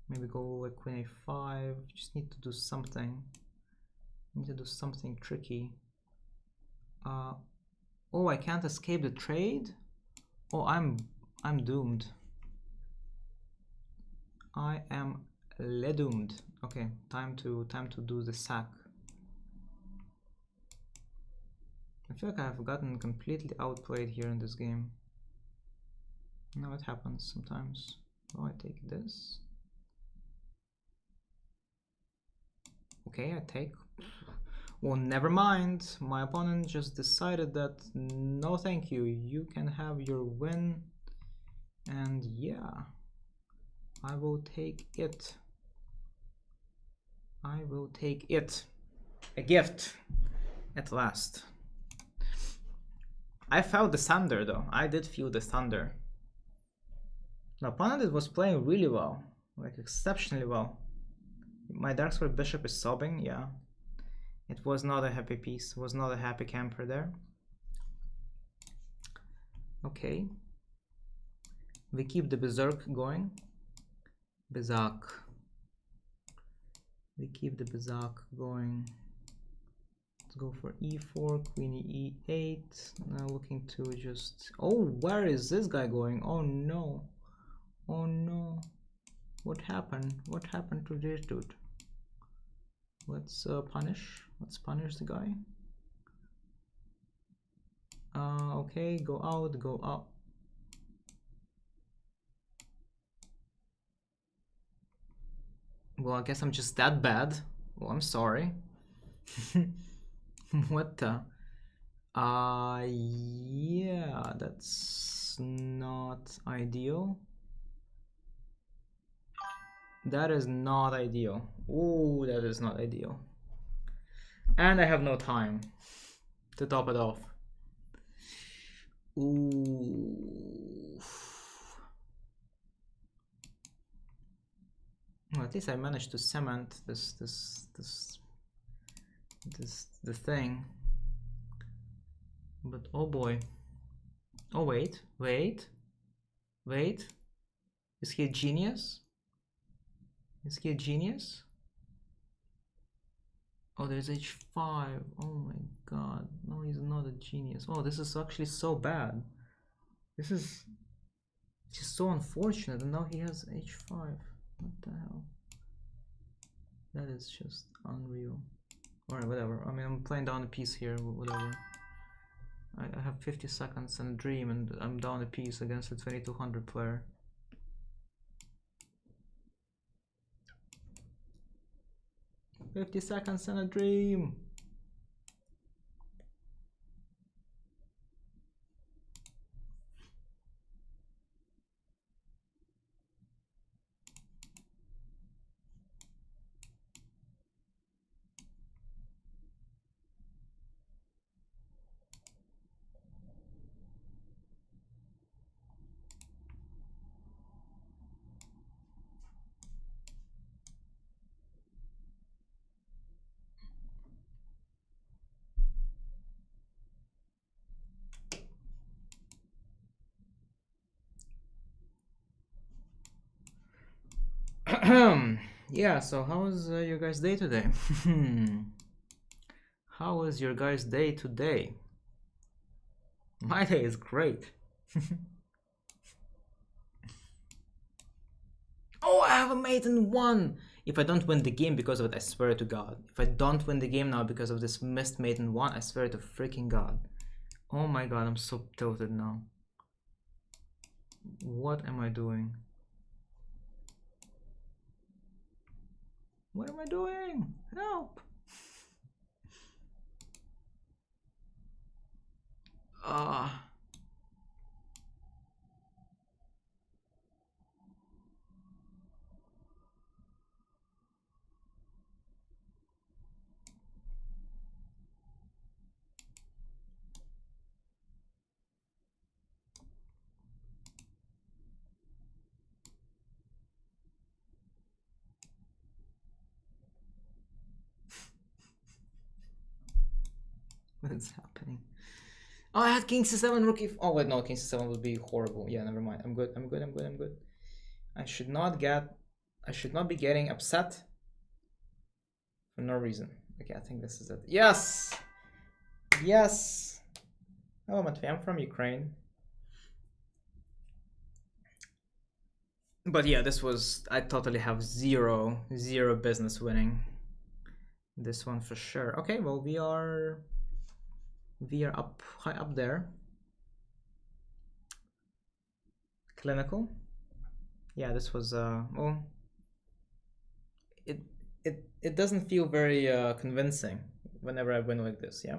A: Maybe go like queen a5. Just need to do something. Need to do something tricky. Oh, I can't escape the trade? Oh, I'm doomed. I am doomed. Okay, time to do the sack. I feel like I've gotten completely outplayed here in this game. Now it happens sometimes. Oh, I take this. Okay, I take. Well, never mind. My opponent just decided that no thank you. You can have your win. And yeah, I will take it. I will take it. A gift at last. I felt the thunder though. I did feel the thunder. The opponent was playing really well, like exceptionally well. My dark square bishop is sobbing, yeah. It was not a happy piece, was not a happy camper there. Okay. We keep the berserk going. Berserk. We keep the berserk going. Let's go for e4, queen e8. Now looking to just... Oh, where is this guy going? Oh no. Oh no. What happened? What happened to this dude? Let's punish. Let's punish the guy. Okay, go out, go up. Well, I guess I'm just that bad. Well, I'm sorry. What the? Yeah, that's not ideal. That is not ideal. Ooh, that is not ideal. And I have no time to top it off. Ooh. Well, at least I managed to cement the thing. But oh boy. Oh wait. Is he a genius? Is he a genius? Oh, there's h5. Oh my god. No, he's not a genius. Oh, this is actually so bad. This is just so unfortunate. And now he has h5. What the hell? That is just unreal. Alright, whatever. I mean, I'm playing down a piece here, whatever. I have 50 seconds and a dream, and I'm down a piece against a 2200 player. "50 seconds and a dream!" Yeah, so how was your guys' day today? How was your guys' day today? My day is great. Oh, I have a mate in one! If I don't win the game because of it, I swear to God. If I don't win the game now because of this missed mate in one, I swear to freaking God. Oh my God, I'm so tilted now. What am I doing? What am I doing? Help! Ah. What is happening? Oh, I had King C7 rook e. Oh wait, no, King C7 would be horrible. Yeah, never mind. I'm good. I'm good. I'm good. I'm good. I should not be getting upset for no reason. Okay, I think this is it. Yes, yes. Hello, Matvey. I'm from Ukraine. But yeah, this was. I totally have zero business winning this one for sure. Okay, well we are up high up there. Clinical. Yeah, this was well, it doesn't feel very convincing whenever I win like this, yeah.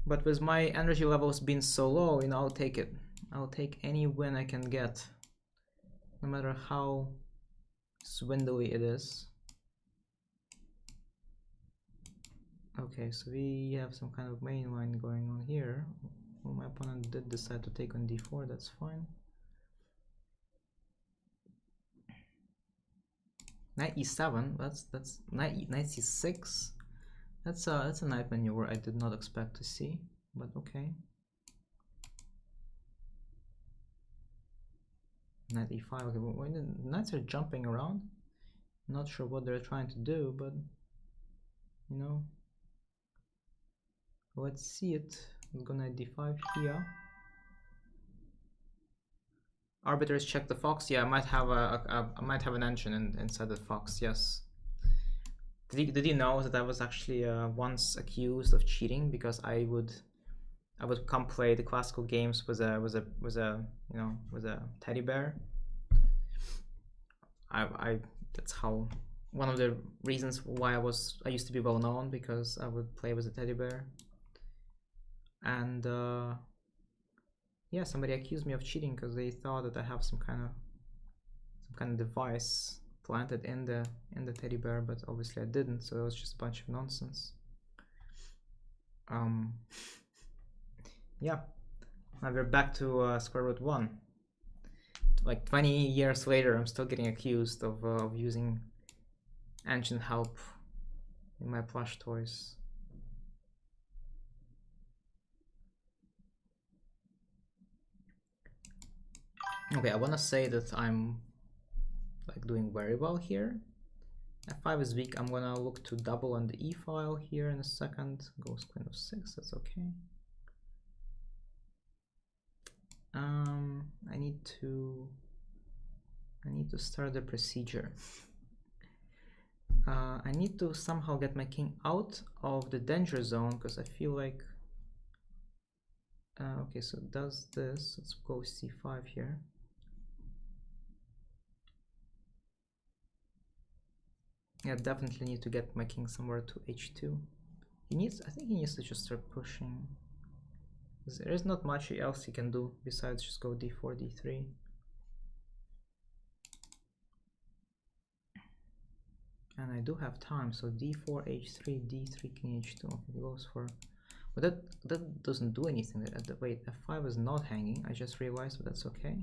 A: But with my energy levels being so low, you know, I'll take it. I'll take any win I can get, no matter how swindly it is. Okay, so we have some kind of main line going on here. Well, my opponent did decide to take on d4, that's fine. Knight e7, that's knight c6. That's a knight maneuver I did not expect to see, but okay. Knight e5. Okay, when the knights are jumping around, not sure what they're trying to do, but you know, let's see it. I'm gonna d5 here. Arbiters check the fox. Yeah, I might have I might have an engine inside the fox. Yes. Did you know that I was actually once accused of cheating because I would come play the classical games with a teddy bear. I that's how one of the reasons why I used to be well known, because I would play with a teddy bear. And yeah, somebody accused me of cheating because they thought that I have some kind of device planted in the teddy bear, but obviously I didn't, so it was just a bunch of nonsense. Yeah, now we're back to square root 1. Like 20 years later, I'm still getting accused of using engine help in my plush toys. Okay, I want to say that I'm like doing very well here, f5 is weak. I'm gonna look to double on the e file here in a second. Goes queen f6, that's okay. I need to start the procedure. I need to somehow get my king out of the danger zone because I feel like okay, so it does this. Let's go c5 here. Yeah, definitely need to get my king somewhere to h2. I think he needs to just start pushing. There is not much else he can do besides just go d4, d3. And I do have time, so d4, h3, d3, king h2. Okay, he goes for... But that doesn't do anything. Wait, f5 is not hanging. I just realized, but that's okay.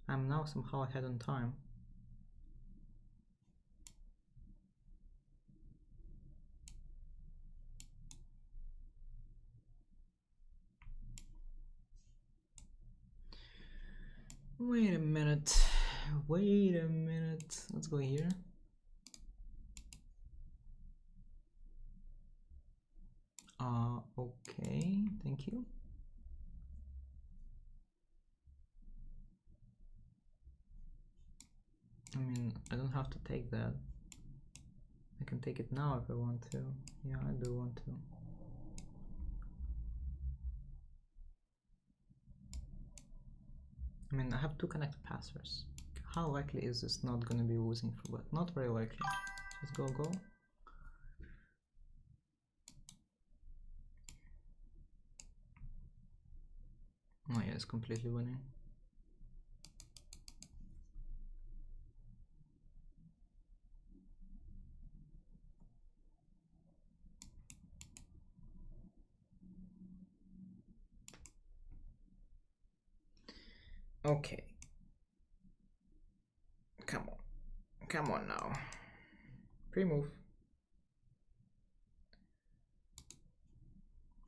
A: I'm now somehow ahead on time. Wait a minute. Wait a minute. Let's go here. Okay, thank you. I mean, I don't have to take that. I can take it now if I want to. Yeah, I do want to. I mean, I have two connected passers. How likely is this not going to be losing for black? Not very likely. Just go. Oh yeah, it's completely winning. Okay. Come on now. Pre-move.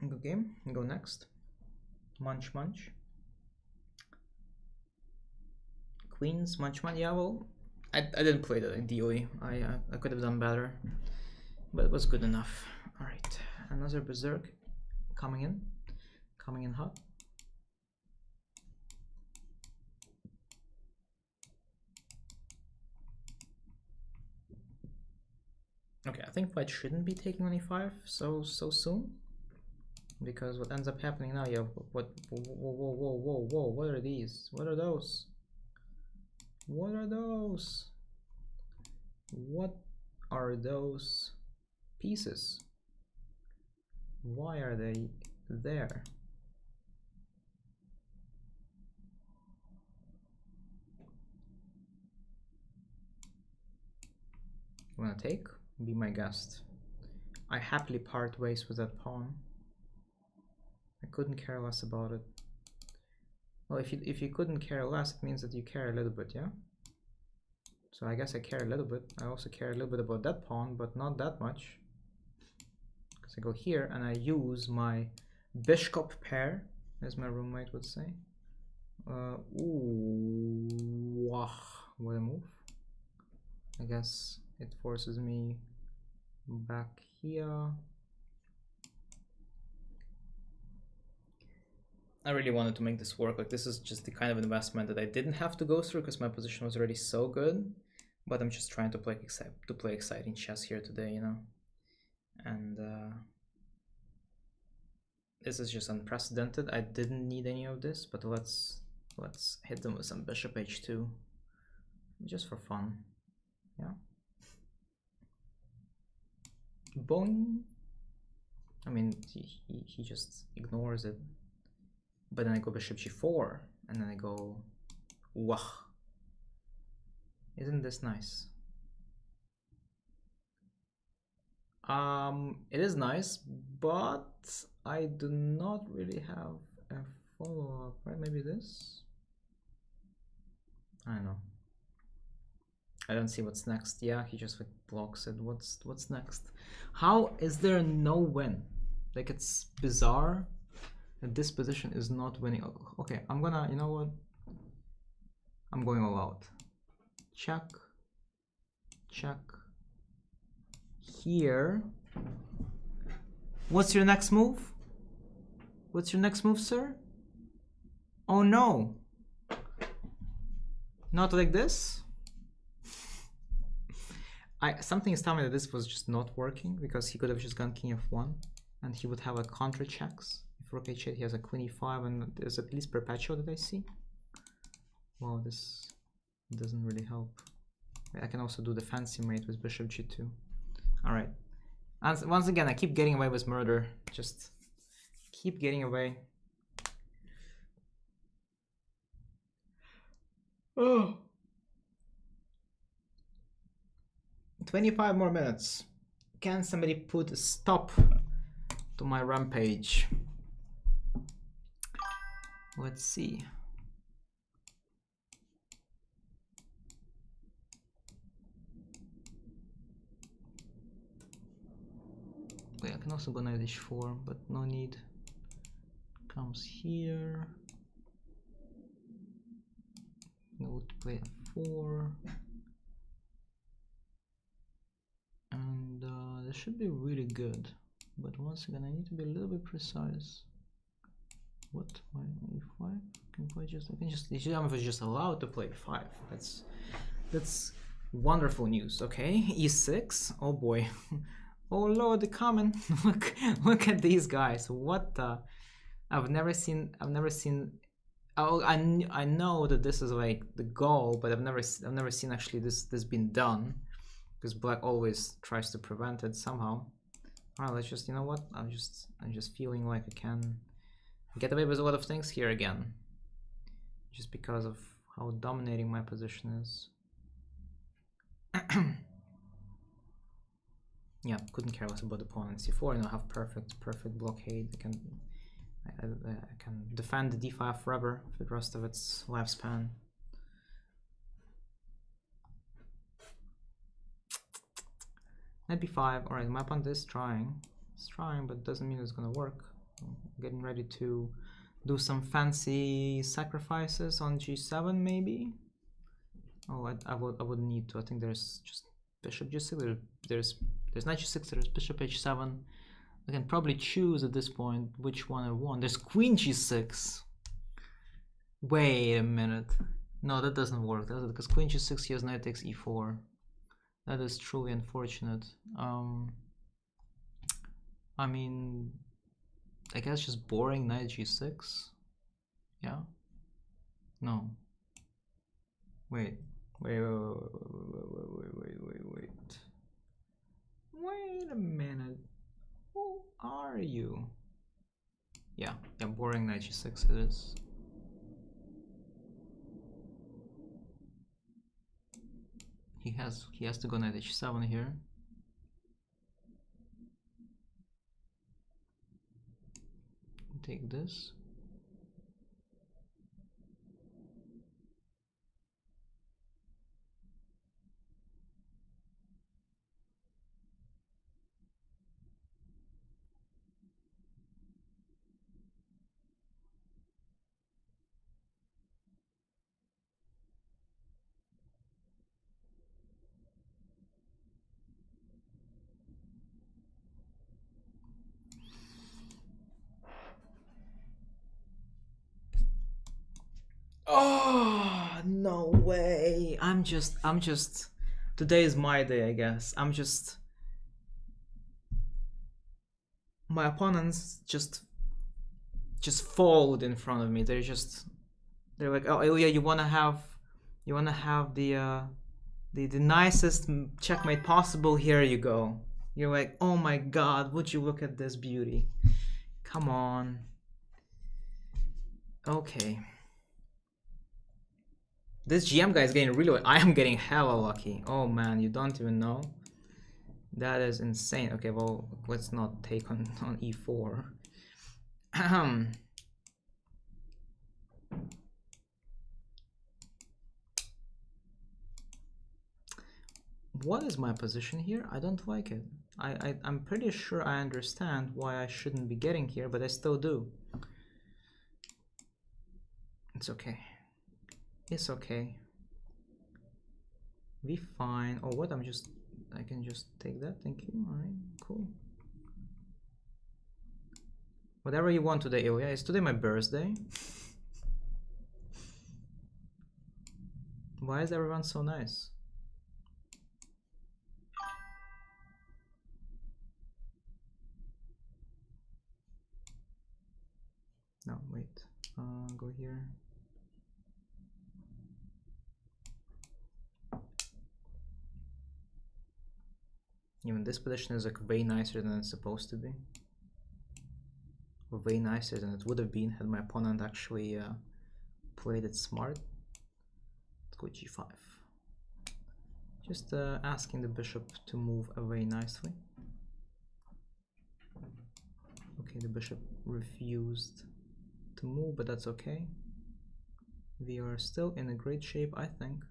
A: Good game. Go next. Munch. Queens, munch. Yeah, well, I didn't play that ideally. I could have done better, but it was good enough. All right, another berserk coming in hot. Okay, I think white shouldn't be taking on e5 so soon, because what ends up happening now, yeah, whoa, what are these? What are those? What are those? What are those pieces? Why are they there? You wanna take? Be my guest. I happily part ways with that pawn. I couldn't care less about it. Well, if you couldn't care less, it means that you care a little bit, yeah? So I guess I care a little bit. I also care a little bit about that pawn, but not that much. Because I go here and I use my bishop pair, as my roommate would say. Ooh, wow, what a move. I guess it forces me back here. I really wanted to make this work. Like, this is just the kind of investment that I didn't have to go through because my position was already so good. But I'm just trying to play exciting chess here today, you know. And this is just unprecedented. I didn't need any of this, but let's hit them with some bishop h2, just for fun. Yeah. Boing. I mean, he just ignores it. But then I go bishop g4, and then I go, wah. Isn't this nice? It is nice, but I do not really have a follow-up, right? Maybe this? I don't know. I don't see what's next. Yeah, he just like blocks it. What's next? How is there no win? Like, it's bizarre. that this position is not winning. Okay, I'm gonna, you know what? I'm going all out. Check. Check. Here. What's your next move? What's your next move, sir? Oh no. Not like this. Something is telling me that this was just not working because he could have just gone king f1 and he would have a counter checks. If rook h8 he has a queen e5 and there's at least perpetual that I see. Wow, this doesn't really help. I can also do the fancy mate with bishop g2. Alright. And once again, I keep getting away with murder. Just keep getting away. Oh. 25 more minutes. Can somebody put a stop to my rampage? Let's see. Wait, I can also go knight h4, but no need. Comes here. No to play f4. And this should be really good. But once again, I need to be a little bit precise. What? Why e5? Can play just? I can just. I'm just allowed to play 5. That's wonderful news. Okay, e6. Oh boy. Oh lord, the comment. look at these guys. What the? I've never seen. Oh, I know that this is like the goal, but I've never seen actually this been done, because black always tries to prevent it somehow. Alright, let's just, you know what? I'm just feeling like I can get away with a lot of things here again, just because of how dominating my position is. Yeah, couldn't care less about the pawn and c4. You know, I have perfect blockade. I can defend the d5 forever for the rest of its lifespan. Knight b5. All right, my opponent is trying. It's trying, but doesn't mean it's gonna work. I'm getting ready to do some fancy sacrifices on g7, maybe. Oh, I would need to. I think there's just bishop g6. There's knight g6. There's bishop h7. I can probably choose at this point which one I want. There's queen g6. Wait a minute. No, that doesn't work, does it? Because queen g6, he has knight takes e4. That is truly unfortunate. I mean, I guess just boring knight g6. Yeah. No. Wait. Wait a minute. Who are you? Yeah, boring knight g6 it is. He has to go knight h7 here. Take this. Oh, no way. I'm just today is my day, I guess. My opponents just fold in front of me. They're like, oh, Ilya, you wanna have the nicest checkmate possible? Here you go. You're like, oh my god, would you look at this beauty? Come on. Okay. This GM guy is getting really. I am getting hella lucky. Oh man, you don't even know. That is insane. Okay, well, let's not take on e4. What is my position here? I don't like it. I'm pretty sure I understand why I shouldn't be getting here, but I still do. It's okay. It's okay. Be fine. Oh, what? I can just take that. Thank you. Alright, cool. Whatever you want today, Ilya. It's today my birthday. Why is everyone so nice? No, wait. Go here. Even this position is like way nicer than it's supposed to be. Way nicer than it would have been had my opponent actually played it smart. Let's go g5. Just asking the bishop to move away nicely. Okay, the bishop refused to move, but that's okay. We are still in a great shape, I think.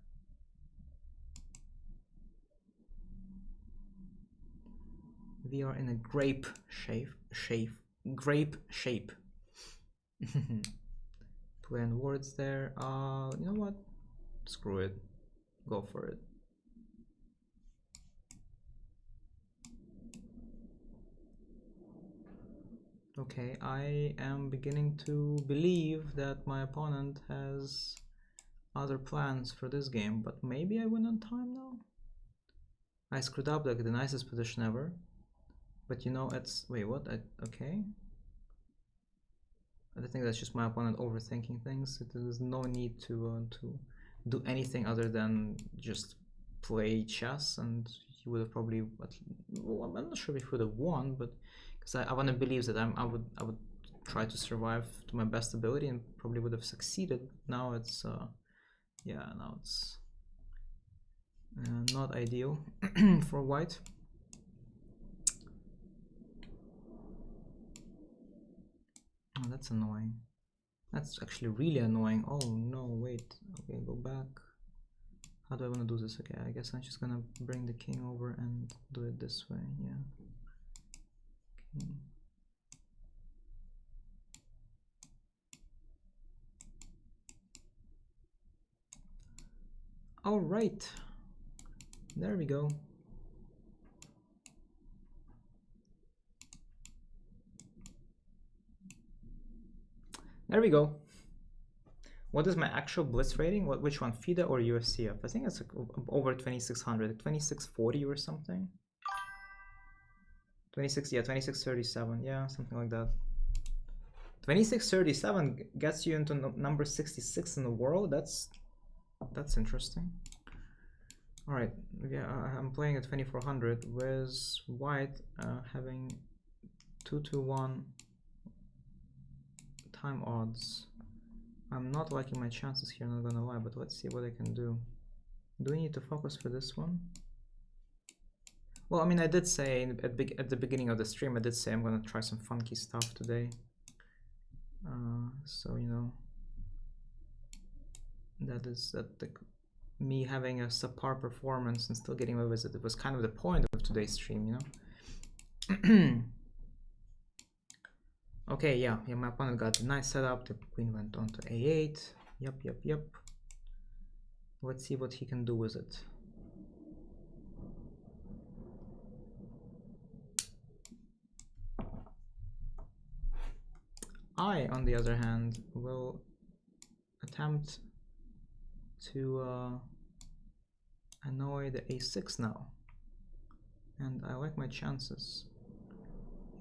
A: We are in a grape shape. Grape shape. Plan words there. You know what? Screw it. Go for it. Okay, I am beginning to believe that my opponent has other plans for this game, but maybe I win on time now? I screwed up like the nicest position ever. But you know, it's... Wait, what? Okay. I think that's just my opponent overthinking things. There's no need to do anything other than just play chess, and he would have probably... Well, I'm not sure if he would have won, but because I want to believe that I would try to survive to my best ability and probably would have succeeded. Now it's yeah, now it's not ideal for white. Oh, that's annoying. That's actually really annoying. Oh no, wait. Okay, go back. How do I want to do this? Okay, I guess I'm just gonna bring the king over and do it this way. Yeah. Okay. All right. There we go. There we go. What is my actual blitz rating? Which one, FIDE or USCF? I think it's like over 2600, 2640 or something. 26, yeah, 2637, yeah, something like that. 2637 gets you into number 66 in the world. That's interesting. All right, yeah, I'm playing at 2400 with white having 2-1 time odds. I'm not liking my chances here, not gonna lie, but let's see what I can do. Do we need to focus for this one? Well, I mean, I did say at the beginning of the stream, I did say I'm gonna try some funky stuff today. So, you know, me having a subpar performance and still getting away with it. It was kind of the point of today's stream, you know. Okay, yeah, my opponent got a nice setup. The queen went on to a8. Yep. Let's see what he can do with it. I, on the other hand, will attempt to annoy the a6 now. And I like my chances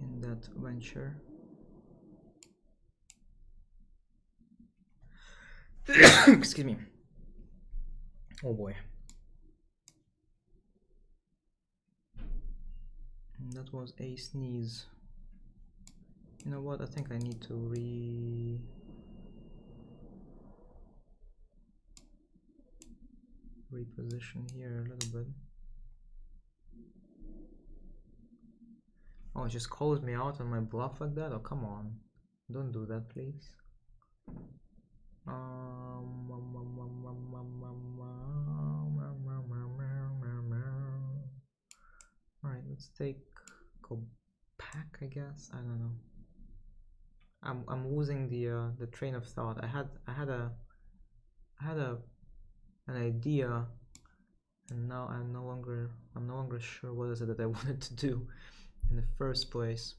A: in that venture. Excuse me. Oh boy. And that was a sneeze. You know what? I think I need to reposition here a little bit. Oh, it just calls me out on my bluff like that? Oh, come on. Don't do that, please. Alright, let's go back, I guess. I don't know. I'm losing the train of thought. I had an idea, and now I'm no longer sure what is it that I wanted to do in the first place.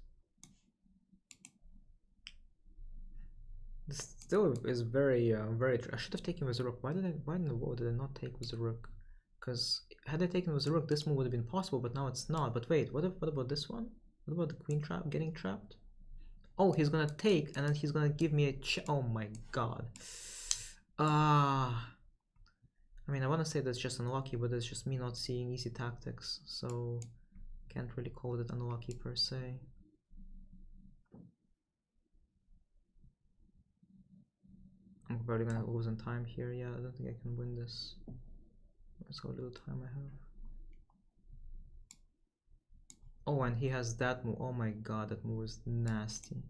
A: This still is very I should have taken with the rook. Why in the world did I not take with the rook? Because had I taken with the rook, this move would have been possible, but now it's not. But wait, what about this one? What about the queen trap getting trapped? Oh, he's gonna take, and then he's gonna give me a oh my god. I mean, I want to say that's just unlucky, but it's just me not seeing easy tactics, so can't really call it unlucky per se. I'm probably gonna lose in time here. Yeah, I don't think I can win this. That's how little time I have. Oh, and he has that move. Oh my god, that move is nasty.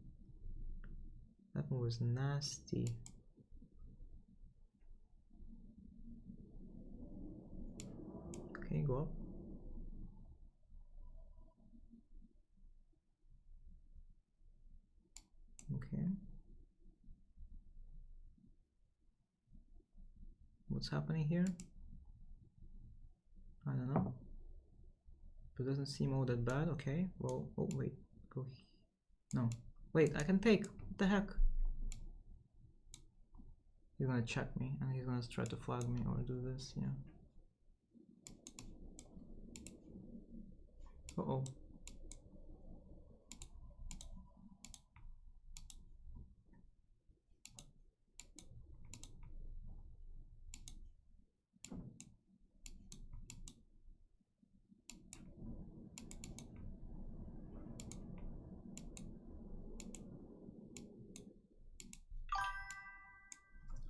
A: That move is nasty. Okay, go up. Okay. What's happening here? I don't know. But it doesn't seem all that bad. Okay. Well, oh wait. Go. No. Wait, I can take. What the heck? He's gonna check me and he's gonna try to flag me or do this, yeah. Uh-oh.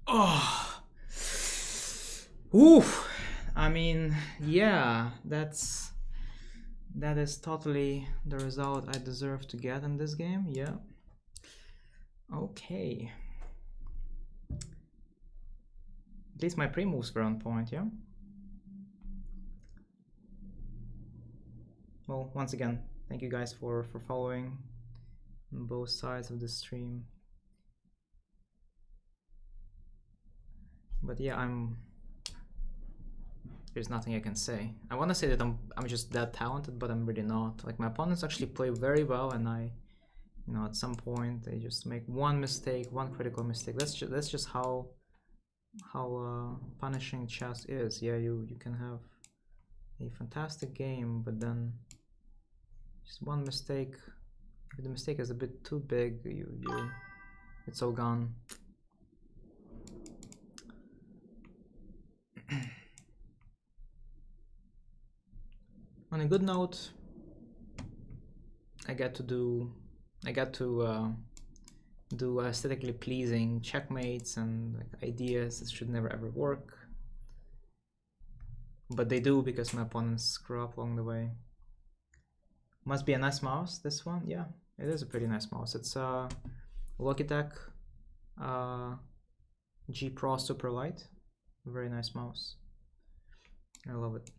A: Oh. Oof. I mean, yeah, that is totally the result I deserve to get in this game. Yeah. Okay. At least my pre-moves were on point, yeah? Well, once again, thank you guys for following both sides of the stream. But yeah, there's nothing I can say. I want to say that I'm just that talented, but I'm really not. Like, my opponents actually play very well, and at some point they just make one mistake, one critical mistake. That's just how punishing chess is. Yeah, you can have a fantastic game, but then just one mistake. If the mistake is a bit too big, it's all gone. On a good note, I got to do aesthetically pleasing checkmates and like, ideas that should never ever work, but they do because my opponents screw up along the way. Must be a nice mouse, this one. Yeah, it is a pretty nice mouse. It's Logitech G Pro Super Light. Very nice mouse. I love it.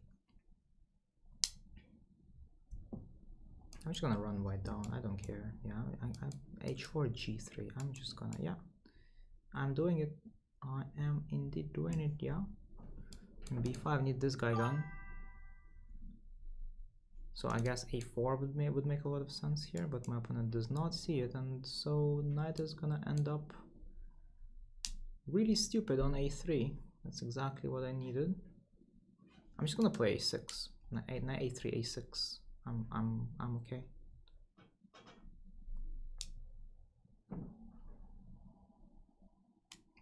A: I'm just gonna run white down. I don't care. Yeah, H4 G3. I'm just gonna, yeah, I'm doing it. I am indeed doing it. Yeah. And B5 need this guy gone. So I guess A4 would make a lot of sense here, but my opponent does not see it, and so knight is gonna end up really stupid on A3. That's exactly what I needed. I'm just gonna play A6. Knight A3, A6. I'm okay.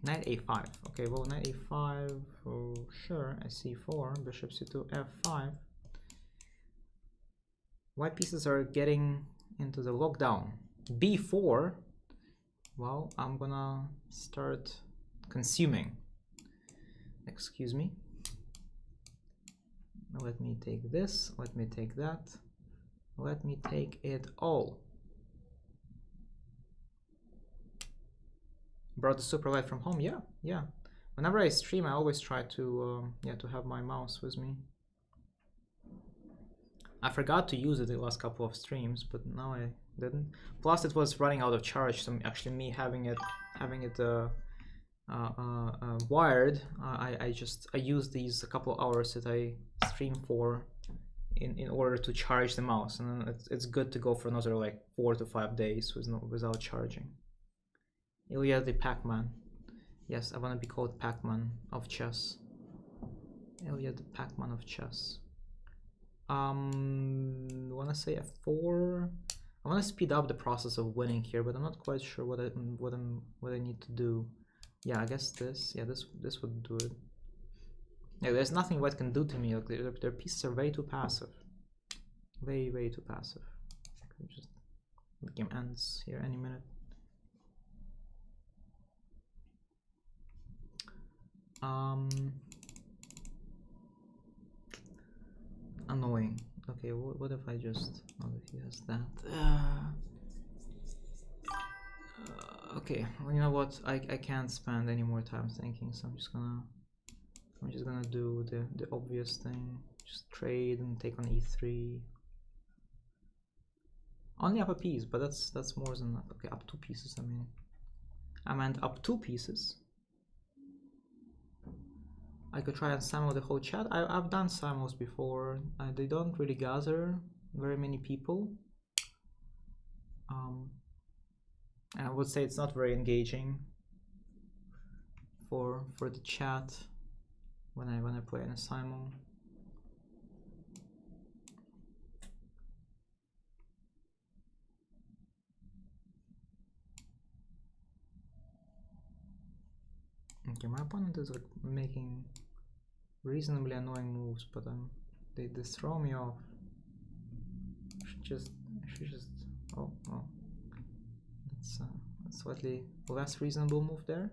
A: Knight A5. Okay, well, knight A5. Oh, sure. C4. Bishop C2. F5. White pieces are getting into the lockdown. B4. Well, I'm gonna start consuming. Excuse me. Let me take this. Let me take that. Let me take it all. Brought the super light from home. Yeah, yeah. Whenever I stream, I always try to to have my mouse with me. I forgot to use it the last couple of streams, but now didn't. Plus it was running out of charge, so actually me having it wired, I used these a couple of hours that I stream for in order to charge the mouse, and then it's good to go for another like 4 to 5 days without charging. Illia the Pac-Man. Yes, I want to be called Pac-Man of chess. Illia the Pac-Man of chess. Want to say F4. I want to speed up the process of winning here, but I'm not quite sure what I need to do. Yeah, I guess this. Yeah, this would do it. Yeah, there's nothing white can do to me. Like their pieces are way too passive. Way too passive. Just the game ends here any minute. Annoying. Okay, what if I just... Oh, if he has that. Okay, well, you know what? I can't spend any more time thinking, so I'm just gonna do the obvious thing. Just trade and take on e3. Only up a piece, but that's more than that. Okay, up 2 pieces. I meant up 2 pieces. I could try and simul the whole chat. I've done simuls before. They don't really gather very many people. And I would say it's not very engaging for the chat when I play in a simul. Okay, my opponent is like making reasonably annoying moves, but they throw me off. I should just oh. That's a slightly less reasonable move there.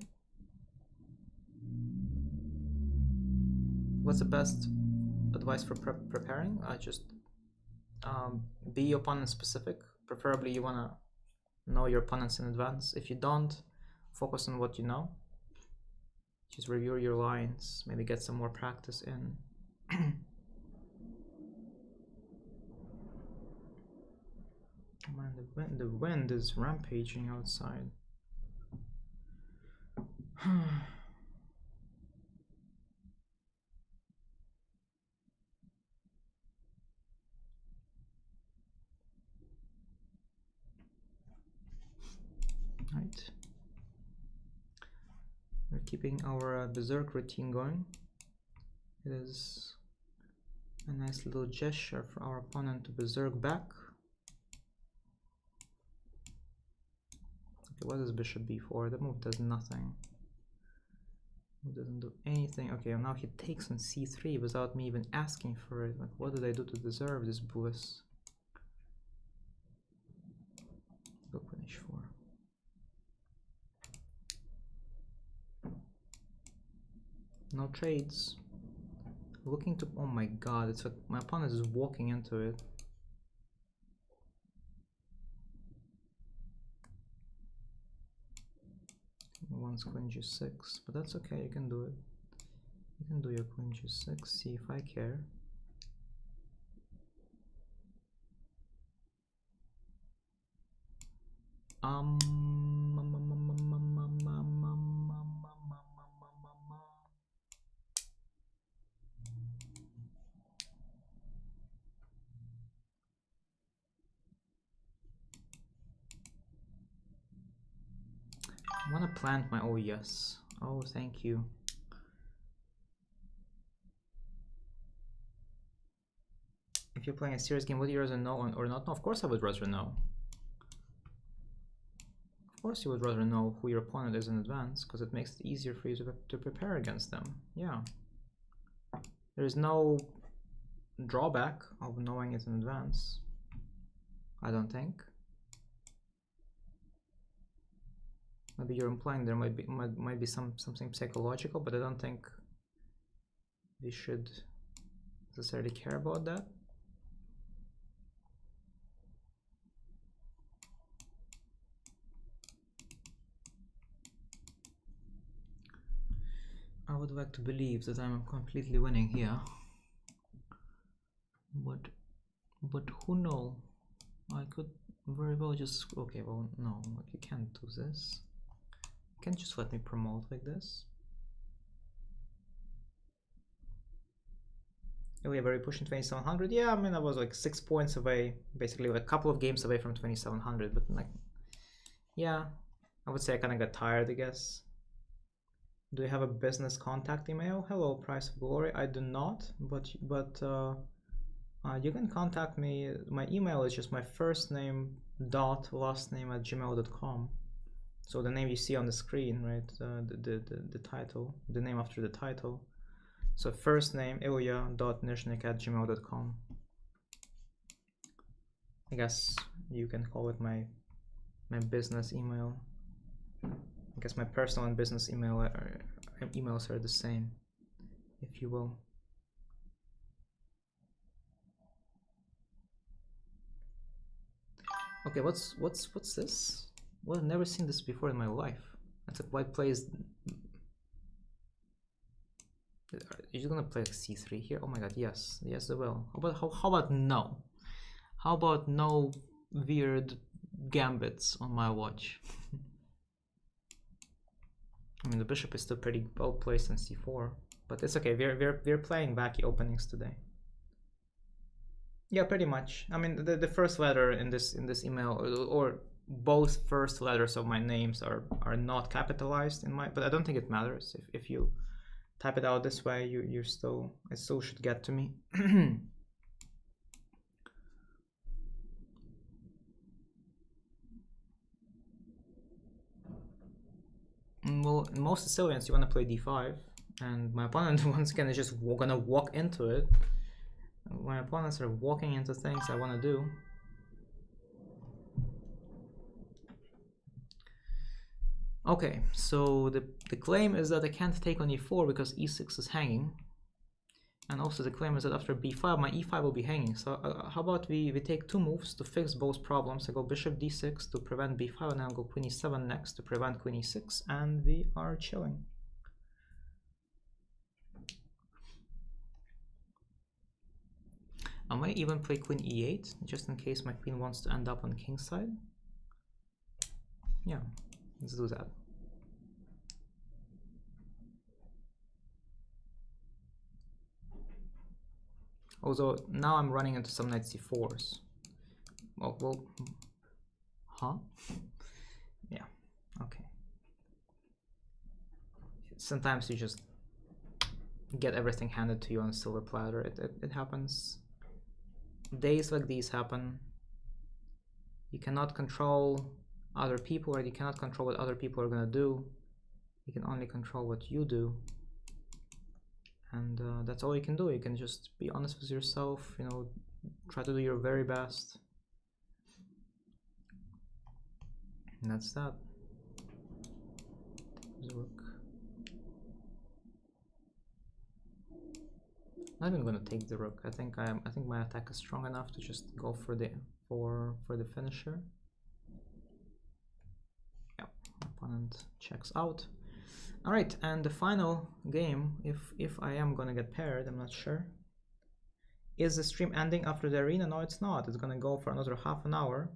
A: What's the best advice for preparing? Just be opponent specific. Preferably you wanna know your opponents in advance. If you don't, focus on what you know. Just review your lines, maybe get some more practice in. Man, the wind is rampaging outside. Right. We're keeping our berserk routine going. It is a nice little gesture for our opponent to berserk back. Okay, what is bishop b4? That move does nothing. It doesn't do anything. Okay, now he takes on c3 without me even asking for it. Like, what did I do to deserve this bliss? Go queen h4. No trades. Looking to... Oh my god, it's like my opponent is walking into it. One's queen g6, but that's okay, you can do it. You can do your queen g6, see if I care. I want to plant my... Oh yes. Oh, thank you. If you're playing a serious game, would you rather know or not? No, of course I would rather know. Of course you would rather know who your opponent is in advance, because it makes it easier for you to prepare against them. Yeah. There is no drawback of knowing it in advance, I don't think. Maybe you're implying there might be something psychological, but I don't think we should necessarily care about that. I would like to believe that I'm completely winning here, but who knows? I could Very well, just okay. Well, no, like you can't do this. You can't just let me promote like this. Illia very pushing 2700. Yeah, I mean I was like 6 points away, basically like a couple of games away from 2700. But like, yeah, I would say I kind of got tired, I guess. Do you have a business contact email? Hello, Price of Glory. I do not, but you can contact me. My email is just my first name dot last name at gmail.com. So the name you see on the screen, right? The title, the name after the title. So first name Illia.Nyzhnyk at gmail.com. I guess you can call it my business email. I guess my personal and business emails are the same, if you will. Okay, what's this? Well, I've never seen this before in my life. That's like white plays. You're gonna play like c3 here? Oh my god, yes, yes, I will. How about no? How about no weird gambits on my watch? I mean, the bishop is still pretty well placed in c4, but it's okay. We're playing wacky openings today. Yeah, pretty much. I mean, the first letter in this email, or both first letters of my names are not capitalized in my, but I don't think it matters if you type it out this way. It still should get to me. Well, in most Sicilians, you want to play d5, and my opponent once again is just gonna walk into it. My opponents are walking into things I want to do. Okay, so the claim is that I can't take on e4 because e6 is hanging. And also the claim is that after b5, my e5 will be hanging. So how about we take two moves to fix both problems. I go bishop d6 to prevent b5, and then I'll go queen e7 next to prevent queen e6, and we are chilling. I might even play queen e8, just in case my queen wants to end up on kingside. Yeah, let's do that. Although now I'm running into some knight c4s. Well, huh? Yeah, okay. Sometimes you just get everything handed to you on a silver platter. It happens. Days like these happen. You cannot control other people, or you cannot control what other people are gonna do. You can only control what you do. And that's all you can do. You can just be honest with yourself, you know, try to do your very best. And that's that. There's a rook. I'm not even gonna take the rook. I think my attack is strong enough to just go for the finisher. Yeah, opponent checks out. All right, and the final game, if I am gonna get paired, I'm not sure. Is the stream ending after the arena? No, it's not. It's gonna go for another half an hour.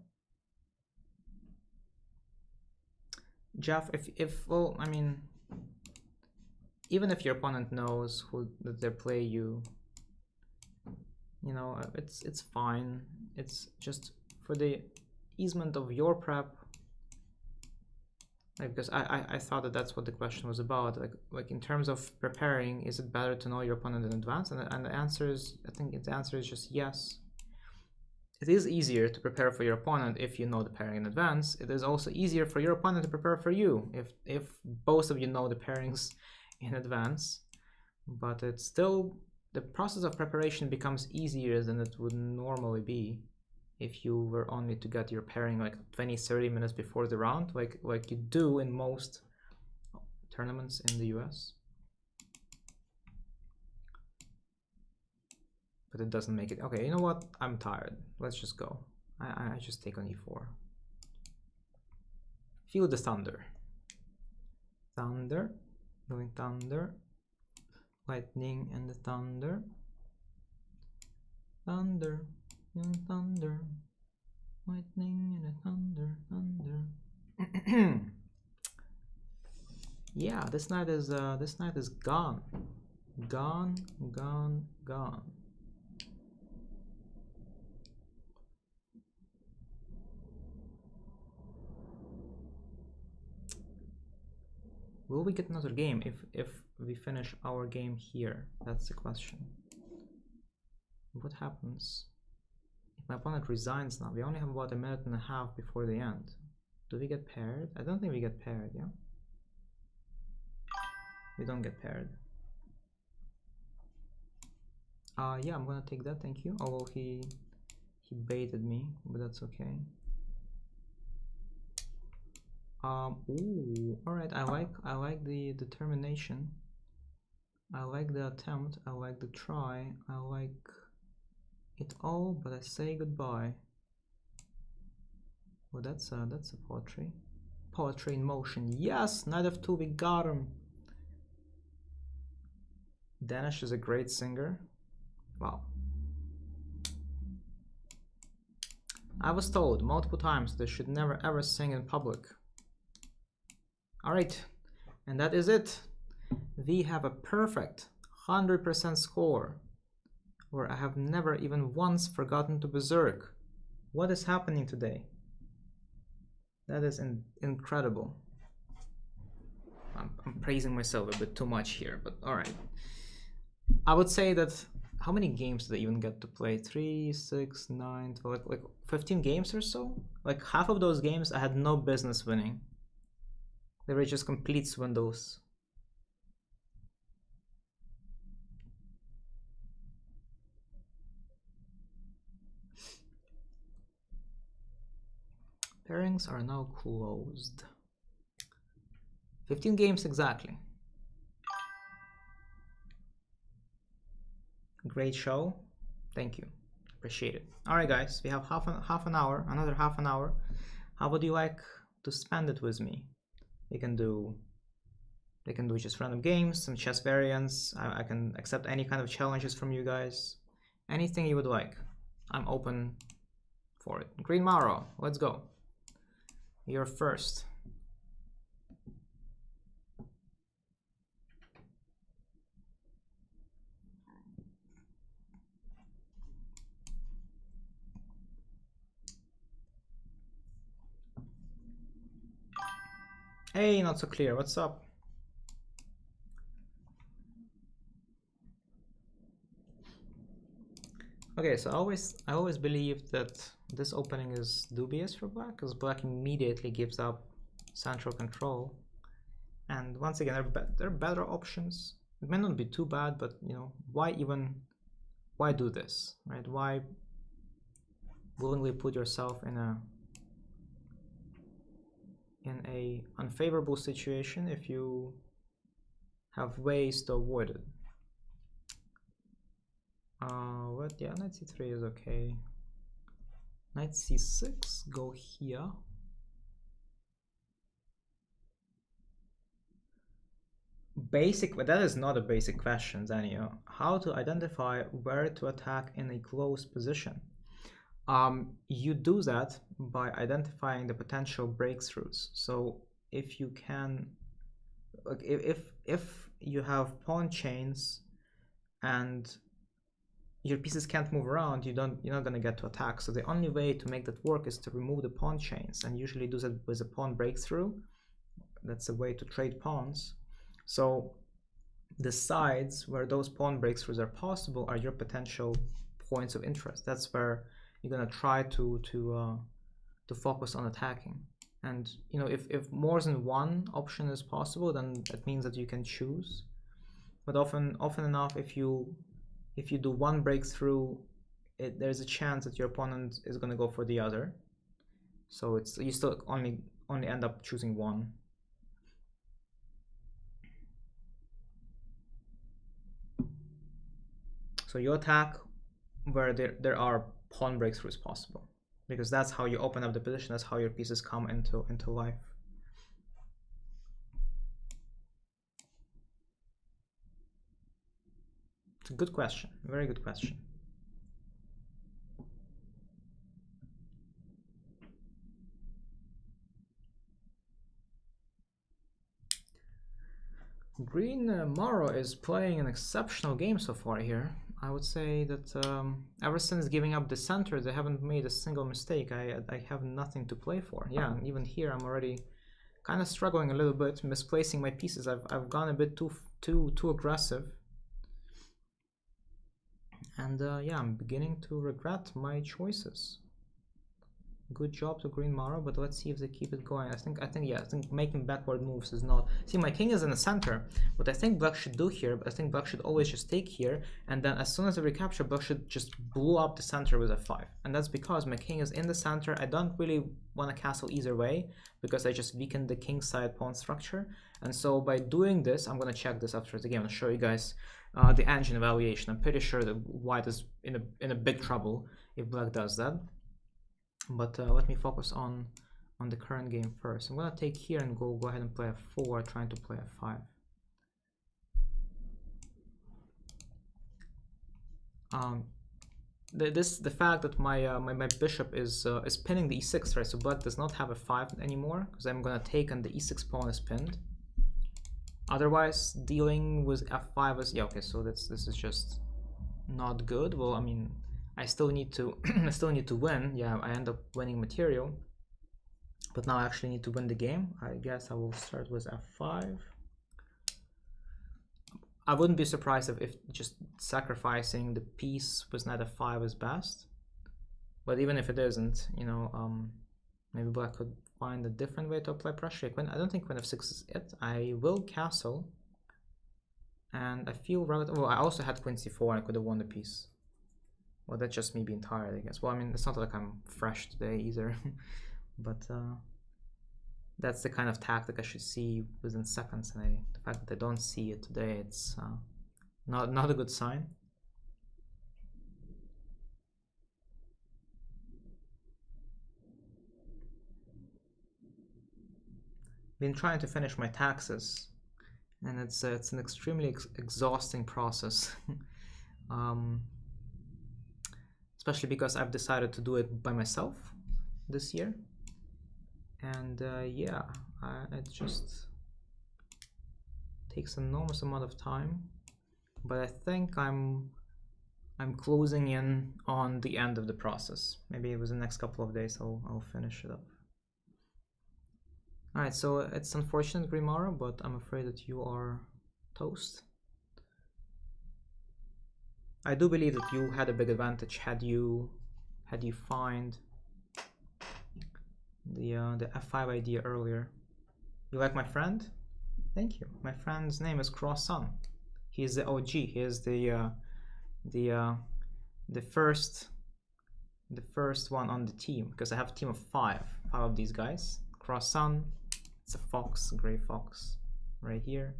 A: Jeff, well, I mean, even if your opponent knows that they play you, you know, it's fine. It's just for the easement of your prep. Like, because I thought that that's what the question was about. Like in terms of preparing, is it better to know your opponent in advance? And the answer is, I think the answer is just yes. It is easier to prepare for your opponent if you know the pairing in advance. It is also easier for your opponent to prepare for you if both of you know the pairings in advance. But it's still, the process of preparation becomes easier than it would normally be if you were only to get your pairing like 20-30 minutes before the round, like you do in most tournaments in the US. But it doesn't make it. Okay, you know what? I'm tired. Let's just go. I just take on e4. Feel the thunder. Thunder. Doing thunder. Lightning and the thunder. Thunder. Thunder. Lightning and a thunder. Yeah, this knight is gone. Gone. Will we get another game if we finish our game here? That's the question. What happens if my opponent resigns now? We only have about a minute and a half before the end. Do we get paired? I don't think we get paired, yeah? We don't get paired. Yeah, I'm gonna take that, thank you. Although he baited me, but that's okay. Ooh, alright, I like the determination. I like the attempt, I like the try, I like it all, but I say goodbye. Oh, that's a poetry. Poetry in motion. Yes, Knight of 2, we got him. Danish is a great singer. Wow. I was told multiple times they should never ever sing in public. Alright, and that is it. We have a perfect 100% score where I have never even once forgotten to berserk. What is happening today? That is incredible. I'm praising myself a bit too much here, but alright. I would say that, how many games did I even get to play? 3, 6, 9, 12, like 15 games or so? Like half of those games I had no business winning. They were just complete swindles. Pairings are now closed. 15 games exactly. Great show. Thank you. Appreciate it. Alright guys, we have half an hour, another half an hour. How would you like to spend it with me? They can do just random games, some chess variants. I can accept any kind of challenges from you guys. Anything you would like. I'm open for it. Green Maro, let's go. You're first. Hey, not so clear. What's up? Okay, so I always believed that this opening is dubious for black, because black immediately gives up central control. And once again, there are better options. It may not be too bad, but you know, why do this, right? Why willingly put yourself in a unfavorable situation if you have ways to avoid it? What? Yeah, knight c3 is okay. Knight c6, go here. Basic, but that is not a basic question, Daniel. How to identify where to attack in a close position? You do that by identifying the potential breakthroughs. So if you can, like if you have pawn chains and your pieces can't move around, you're not gonna get to attack. So the only way to make that work is to remove the pawn chains, and usually do that with a pawn breakthrough. That's a way to trade pawns. So the sides where those pawn breakthroughs are possible are your potential points of interest. That's where you're gonna try to focus on attacking. And you know, if more than one option is possible, then that means that you can choose. But often enough, if you do one breakthrough, there's a chance that your opponent is gonna go for the other. So you still only end up choosing one. So you attack where there are pawn breakthroughs possible, because that's how you open up the position. That's how your pieces come into life. It's a good question, very good question. Green Maro is playing an exceptional game so far here. I would say that ever since giving up the center, they haven't made a single mistake. I have nothing to play for. Yeah, and even here I'm already kind of struggling a little bit, misplacing my pieces. I've gone a bit too aggressive, and yeah, I'm beginning to regret my choices. Good job to Green Maro, but let's see if they keep it going. I think making backward moves is not. See, my king is in the center. What I think Black should do here, I think Black should always just take here, and then as soon as I recapture, Black should just blow up the center with f5. And that's because my king is in the center. I don't really want to castle either way, because I just weakened the king side pawn structure. And so by doing this, I'm gonna check this after the game and show you guys the engine evaluation. I'm pretty sure that White is in a big trouble if Black does that. But let me focus on the current game first. I'm gonna take here and go ahead and play f4, trying to play f5. The fact that my bishop is pinning the e6, right? So Black does not have f5 anymore because I'm gonna take and the e6 pawn is pinned. Otherwise, dealing with f5 is, yeah, okay. So this is just not good. Well, I mean, I still need to I still need to win. Yeah, I end up winning material, but now I actually need to win the game. I guess I will start with f5. I wouldn't be surprised if just sacrificing the piece with knight f5 is best, but even if it isn't, you know, maybe Black could find a different way to apply pressure. I don't think queen f6 is it. I will castle, and I feel relatively. Well, I also had queen c4. I could have won the piece. Well, that's just me being tired, I guess. Well, I mean, it's not like I'm fresh today either, but that's the kind of tactic I should see within seconds, and the fact that I don't see it today, it's not a good sign. Been trying to finish my taxes, and it's an extremely exhausting process. Especially because I've decided to do it by myself this year, and yeah, it just takes an enormous amount of time, but I think I'm closing in on the end of the process. Maybe within the next couple of days I'll finish it up. Alright, so it's unfortunate, Grimara, but I'm afraid that you are toast. I do believe that you had a big advantage had you find the f5 idea earlier. You like my friend? Thank you. My friend's name is Croissant. He is the OG. He is the first one on the team, because I have a team of five of these guys. Croissant, it's a fox, gray fox, right here.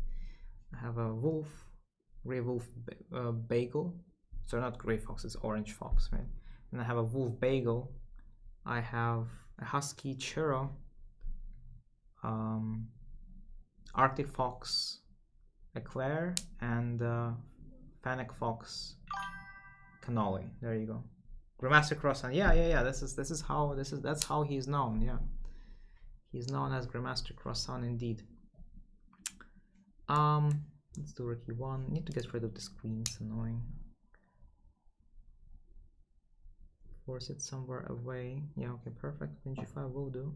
A: I have a wolf, gray wolf, bagel. So not gray fox, it's orange fox, right? And I have a wolf bagel. I have a husky churro, Arctic fox eclair, and fennec fox cannoli. There you go. Grandmaster Croissant. Yeah. That's how he's known. Yeah, he's known as Grandmaster Croissant indeed. Let's do rook e1. Need to get rid of this queen. It's annoying. Force it somewhere away. Yeah, okay, perfect. Queen g5 will do.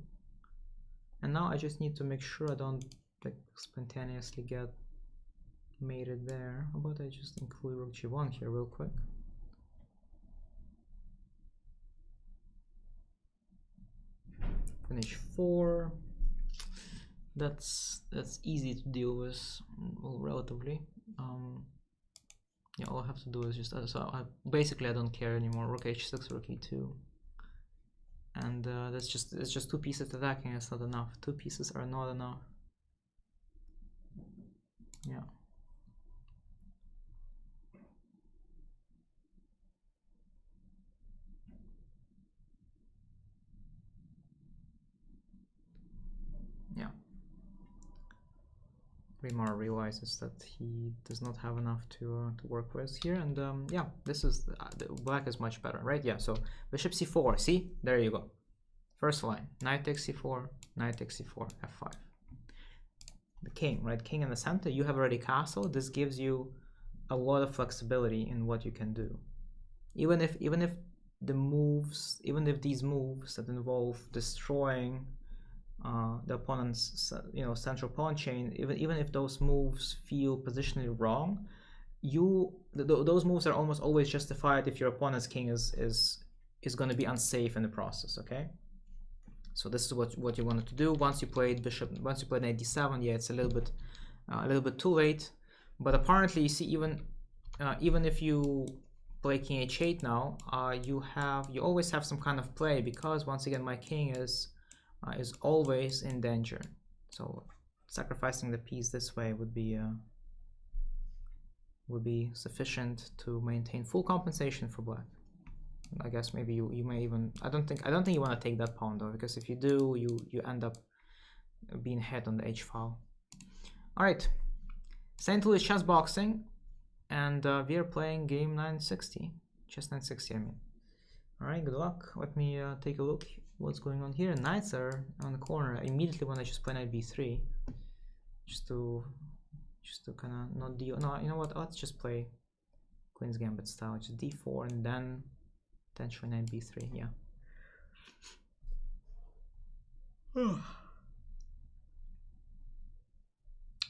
A: And now I just need to make sure I don't like spontaneously get mated there. How about I just include rook g1 here real quick? Queen h4. That's easy to deal with, well, relatively. Yeah, all I have to do is just basically I don't care anymore. Rook h6, rook e2, and it's just two pieces attacking. It's not enough. Two pieces are not enough. Yeah. Yeah. Rimar realizes that he does not have enough to work with here, and yeah, this is the black is much better, right? Yeah, so bishop c4, see, there you go. First line, knight takes c4, knight takes c4, f5. the king, right? King in the center, you have already castle. This gives you a lot of flexibility in what you can do. Even if these moves that involve destroying the opponent's central pawn chain, even if those moves feel positionally wrong, those moves are almost always justified if your opponent's king is going to be unsafe in the process. Okay, so this is what you wanted to do. Once you played knight d7, yeah, it's a little bit too late. But apparently, you see, even if you play king h8 now, you always have some kind of play, because once again my king is always in danger. So sacrificing the piece this way would be sufficient to maintain full compensation for black. I guess maybe you may even, I don't think you want to take that pawn though, because if you do, you end up being hit on the h file. All right, St. Louis chess boxing, and we are playing game 960, chess 960. I mean, all right, good luck. Let me take a look what's going on here. Knights are on the corner. I immediately want to just play knight b3, just to kind of not deal. No, you know what? Let's just play Queen's Gambit style, just d4 and then potentially knight b3. Yeah.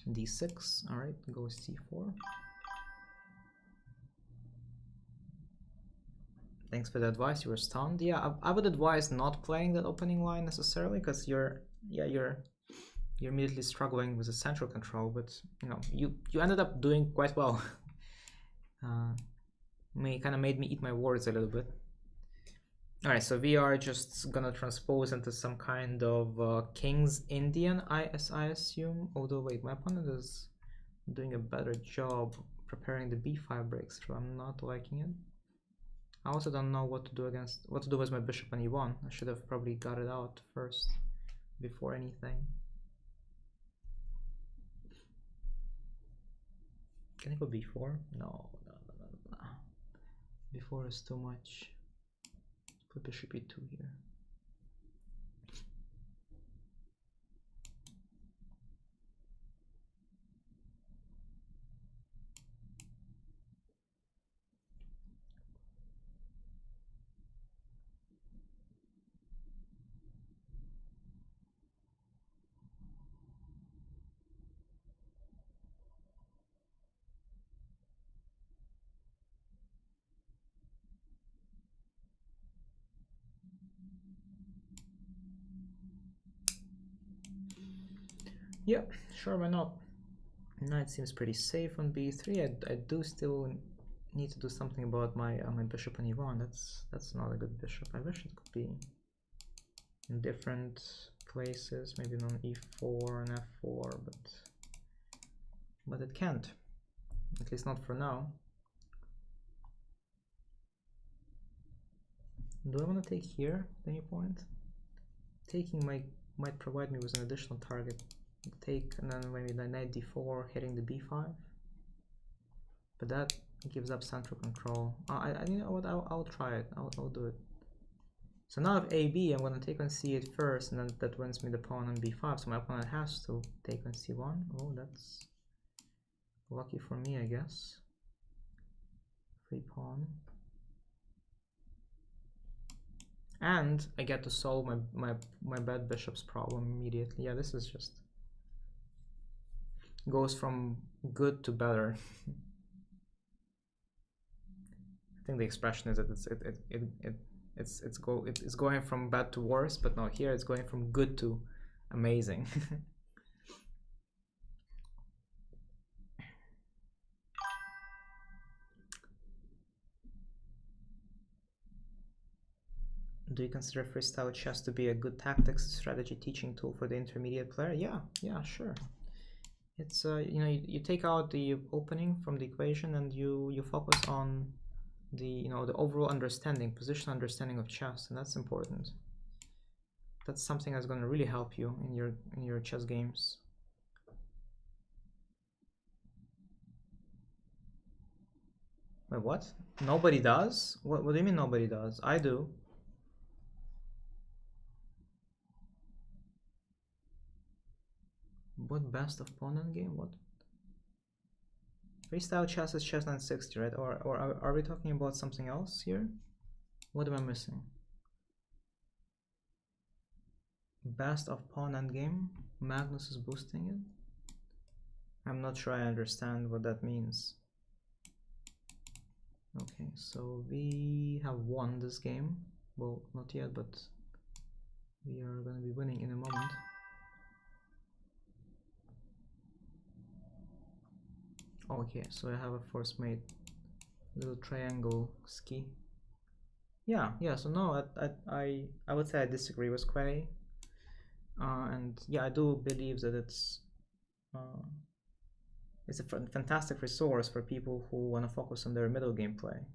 A: d6. All right, goes c4. Thanks for the advice. You were stunned. Yeah, I would advise not playing that opening line necessarily, because you're immediately struggling with the central control. But you ended up doing quite well. Kind of made me eat my words a little bit. All right, so we are just gonna transpose into some kind of King's Indian, I assume. Although wait, my opponent is doing a better job preparing the b5 breakthrough. I'm not liking it. I also don't know what to do with my bishop on e1. I should have probably got it out first before anything. Can I go b4? No. b4 is too much. Put bishop e2 here. Yeah, sure, why not? Knight seems pretty safe on b3. I do still need to do something about my bishop on e1. That's not a good bishop. I wish it could be in different places, maybe on e4 and f4, but it can't. At least not for now. Do I want to take here at any point? Taking might provide me with an additional target. Take, and then maybe the knight d4 hitting the b5, but that gives up central control. You know what, I'll try it. I'll do it. So now if ab, I'm going to take on c8 first, and then that wins me the pawn on b5, so my opponent has to take on c1. Oh, that's lucky for me, I guess. Free pawn. And I get to solve my bad bishop's problem immediately. Yeah, this is just goes from good to better. I think the expression is that it's going from bad to worse, but no, here it's going from good to amazing. Do you consider freestyle chess to be a good tactics strategy teaching tool for the intermediate player? Yeah, sure. It's you take out the opening from the equation and you focus on the the overall understanding, positional understanding of chess, and that's important. That's something that's going to really help you in your chess games. Wait, what? Nobody does? What do you mean nobody does? I do. What best of pawn endgame? What? Freestyle chess is chess 960, right? Or are we talking about something else here? What am I missing? Best of pawn endgame? Magnus is boosting it? I'm not sure I understand what that means. Okay, so we have won this game. Well, not yet, but we are going to be winning in a moment. Okay, so I have a force mate little triangle ski. Yeah, so no, I would say I disagree with Quay. And yeah, I do believe that it's a fantastic resource for people who want to focus on their middle game play.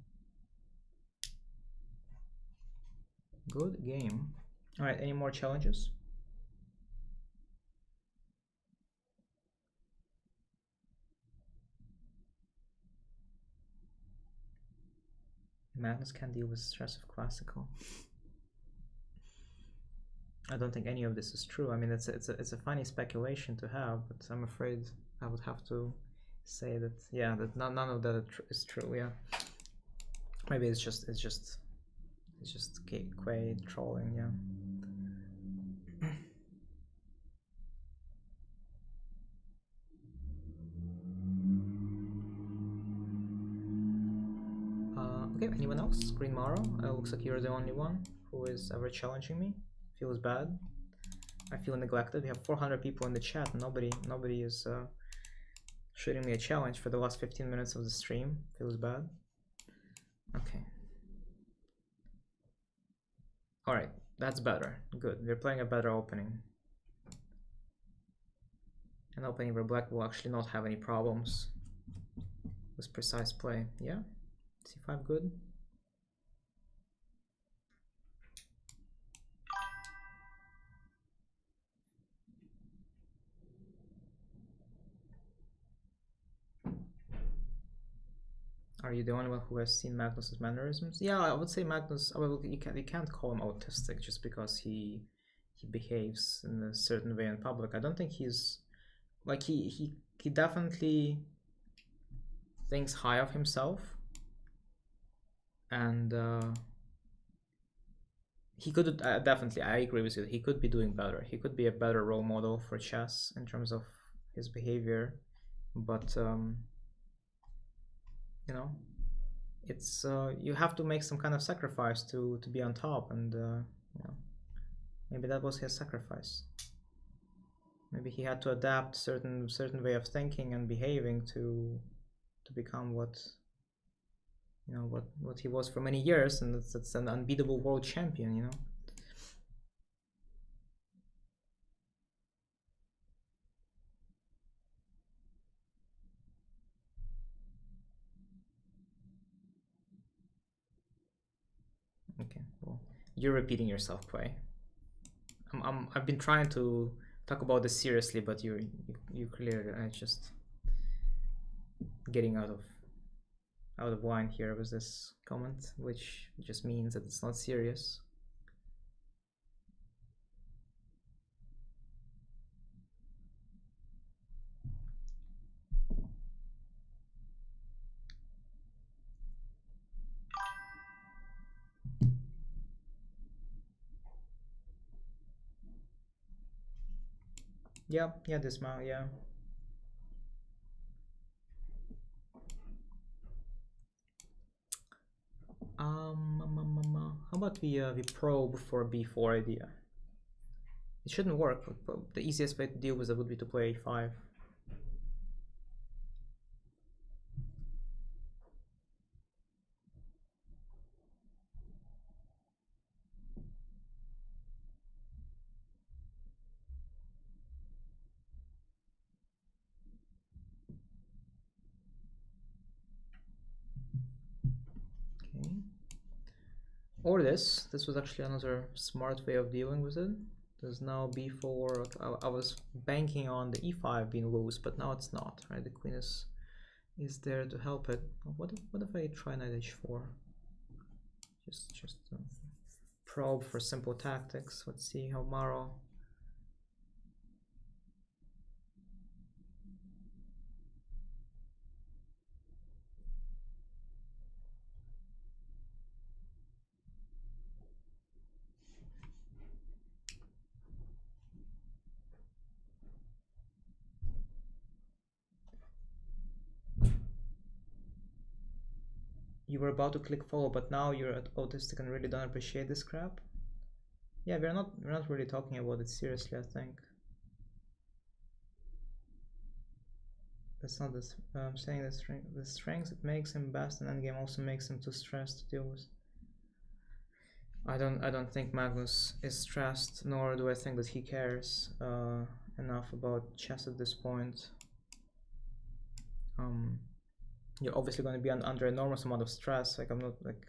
A: Good game. Alright, any more challenges? Magnus can deal with stress of classical. I don't think any of this is true. I mean, it's a funny speculation to have, but I'm afraid I would have to say that that none of that is true. Yeah, maybe it's just Quay trolling. Yeah. Okay, anyone else? Green Maro? It looks like you're the only one who is ever challenging me. Feels bad. I feel neglected. We have 400 people in the chat. Nobody is shooting me a challenge for the last 15 minutes of the stream. Feels bad. Okay. Alright, that's better. Good. We're playing a better opening. An opening where black will actually not have any problems with precise play. Yeah. C5 good. Are you the only one who has seen Magnus's mannerisms? Yeah, I would say Magnus. Well, you can't call him autistic just because he behaves in a certain way in public. I don't think he's like he definitely thinks high of himself, and he could definitely. I agree with you. He could be doing better. He could be a better role model for chess in terms of his behavior, but you know, it's you have to make some kind of sacrifice to be on top, and you know, maybe that was his sacrifice. Maybe he had to adapt certain way of thinking and behaving to become what what he was for many years, and it's an unbeatable world champion, you know. Okay, well, you're repeating yourself, Quay. I've been trying to talk about this seriously, but you clearly are just getting out of line here with this comment, which just means that it's not serious. Yeah, dismount, yeah. How about we probe for b4 idea? It shouldn't work, but the easiest way to deal with it would be to play a5. Okay. Or this was actually another smart way of dealing with it. There's now b4. I was banking on the e5 being loose, but now it's not, right? The queen is there to help it. What if I try knight h4? Just probe for simple tactics. Let's see how Maro You were about to click follow, but now you're autistic and really don't appreciate this crap. Yeah, we're not really talking about it seriously, I think. That's not this. I'm saying the strengths that makes him best in endgame also makes him too stressed to deal with. I don't think Magnus is stressed, nor do I think that he cares enough about chess at this point. You're obviously going to be under enormous amount of stress. Like, I'm not like,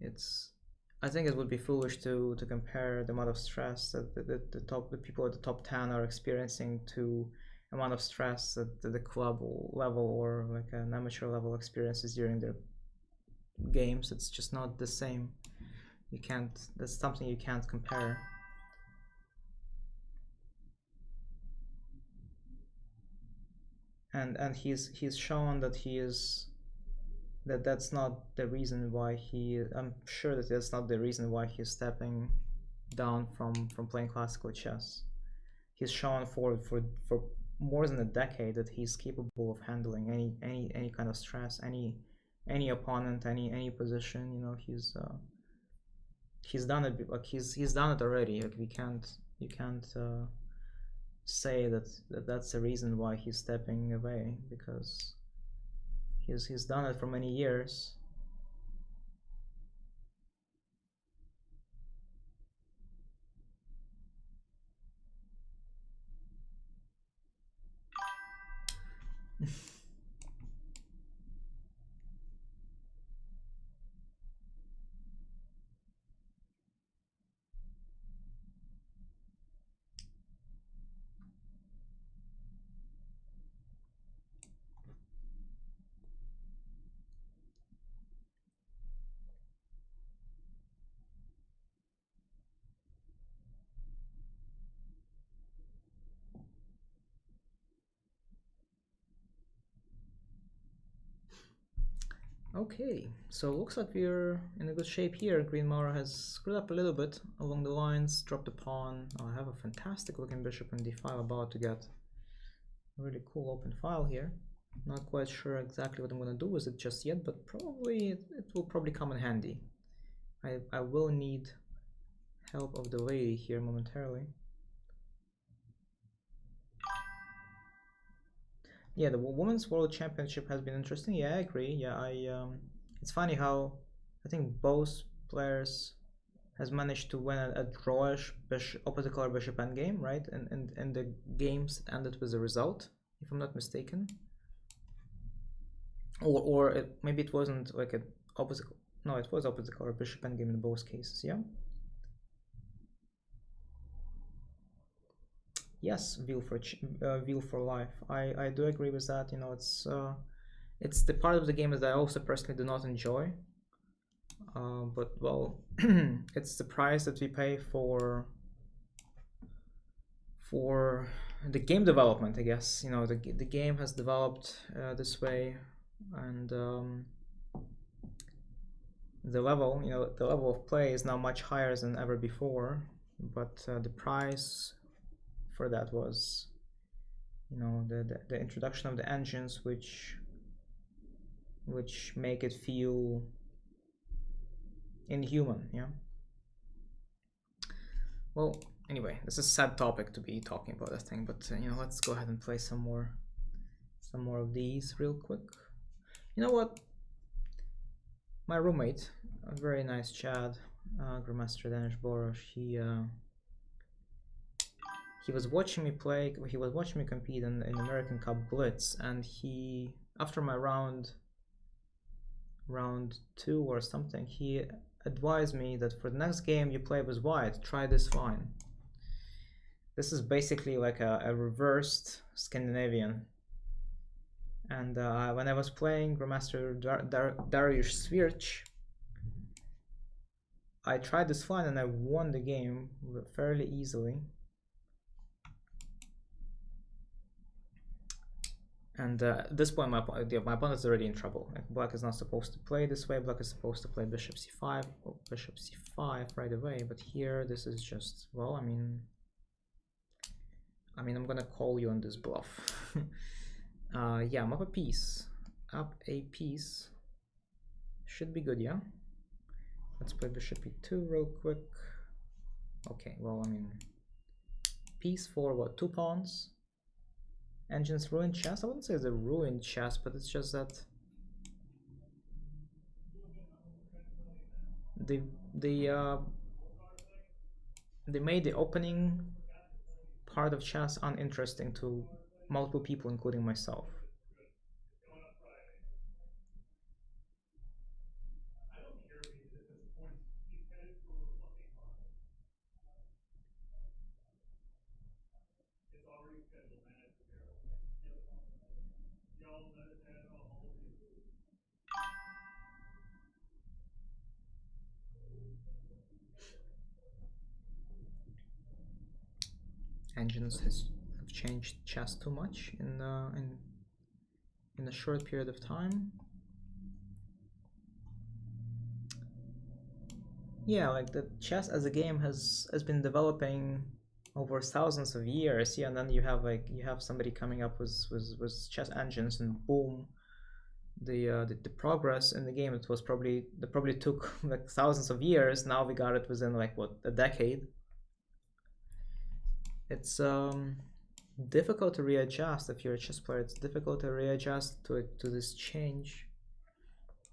A: it's. I think it would be foolish to compare the amount of stress that the people at the top 10 are experiencing to amount of stress that the club level or like an amateur level experiences during their games. It's just not the same. You can't. That's something you can't compare. And he's shown that he is that's not the reason why he. I'm sure that that's not the reason why he's stepping down from playing classical chess. He's shown for more than a decade that he's capable of handling any kind of stress, any opponent, any position. You know, he's done it. Like he's done it already. Like you can't say that's the reason why he's stepping away, because he's done it for many years. Okay, so looks like we're in a good shape here. Green Mara has screwed up a little bit along the lines, dropped a pawn. I have a fantastic looking bishop in d5, about to get a really cool open file here. Not quite sure exactly what I'm going to do with it just yet, but probably it will probably come in handy. I will need help of the lady here momentarily. Yeah, the Women's World Championship has been interesting. Yeah, I agree. Yeah, it's funny how I think both players has managed to win a drawish opposite color bishop endgame, right? And the games ended with a result, if I'm not mistaken. Or maybe it wasn't like an opposite. No, it was opposite color bishop endgame in both cases. Yeah. Yes, Wheel for Life. I do agree with that. You know, it's the part of the game that I also personally do not enjoy. But well, it's the price that we pay for the game development, I guess. You know, the game has developed this way, and the level, you know, the level of play is now much higher than ever before. But the price for that was, you know, the introduction of the engines which make it feel inhuman. Yeah. Well, anyway, this is a sad topic to be talking about, I think, but you know, let's go ahead and play some more of these real quick. You know what, my roommate, a very nice Chad, Grandmaster Danish Borosh, he was watching me play, he was watching me compete in American Cup Blitz, and he, after my round 2 or something, he advised me that for the next game you play with white, try this line. This is basically like a reversed Scandinavian. And when I was playing Grandmaster Dariush Svirch, I tried this line and I won the game fairly easily. And at this point, my opponent is already in trouble. Like, black is not supposed to play this way. Black is supposed to play bishop c5 or bishop c5 right away. But here, this is just, well, I mean, I'm gonna call you on this bluff. Yeah, I'm up a piece. Should be good, yeah? Let's play bishop e2 real quick. Okay, well, I mean, piece for what, 2 pawns? Engine's ruined chess? I wouldn't say it's a ruined chess, but it's just that they made the opening part of chess uninteresting to multiple people, including myself. Engines have changed chess too much in a short period of time. Yeah, like the chess as a game has been developing over thousands of years. Yeah, and then you have somebody coming up with chess engines, and boom, the progress in the game, it probably took like thousands of years. Now we got it within like what, a decade. It's difficult to readjust if you're a chess player. It's difficult to readjust to this change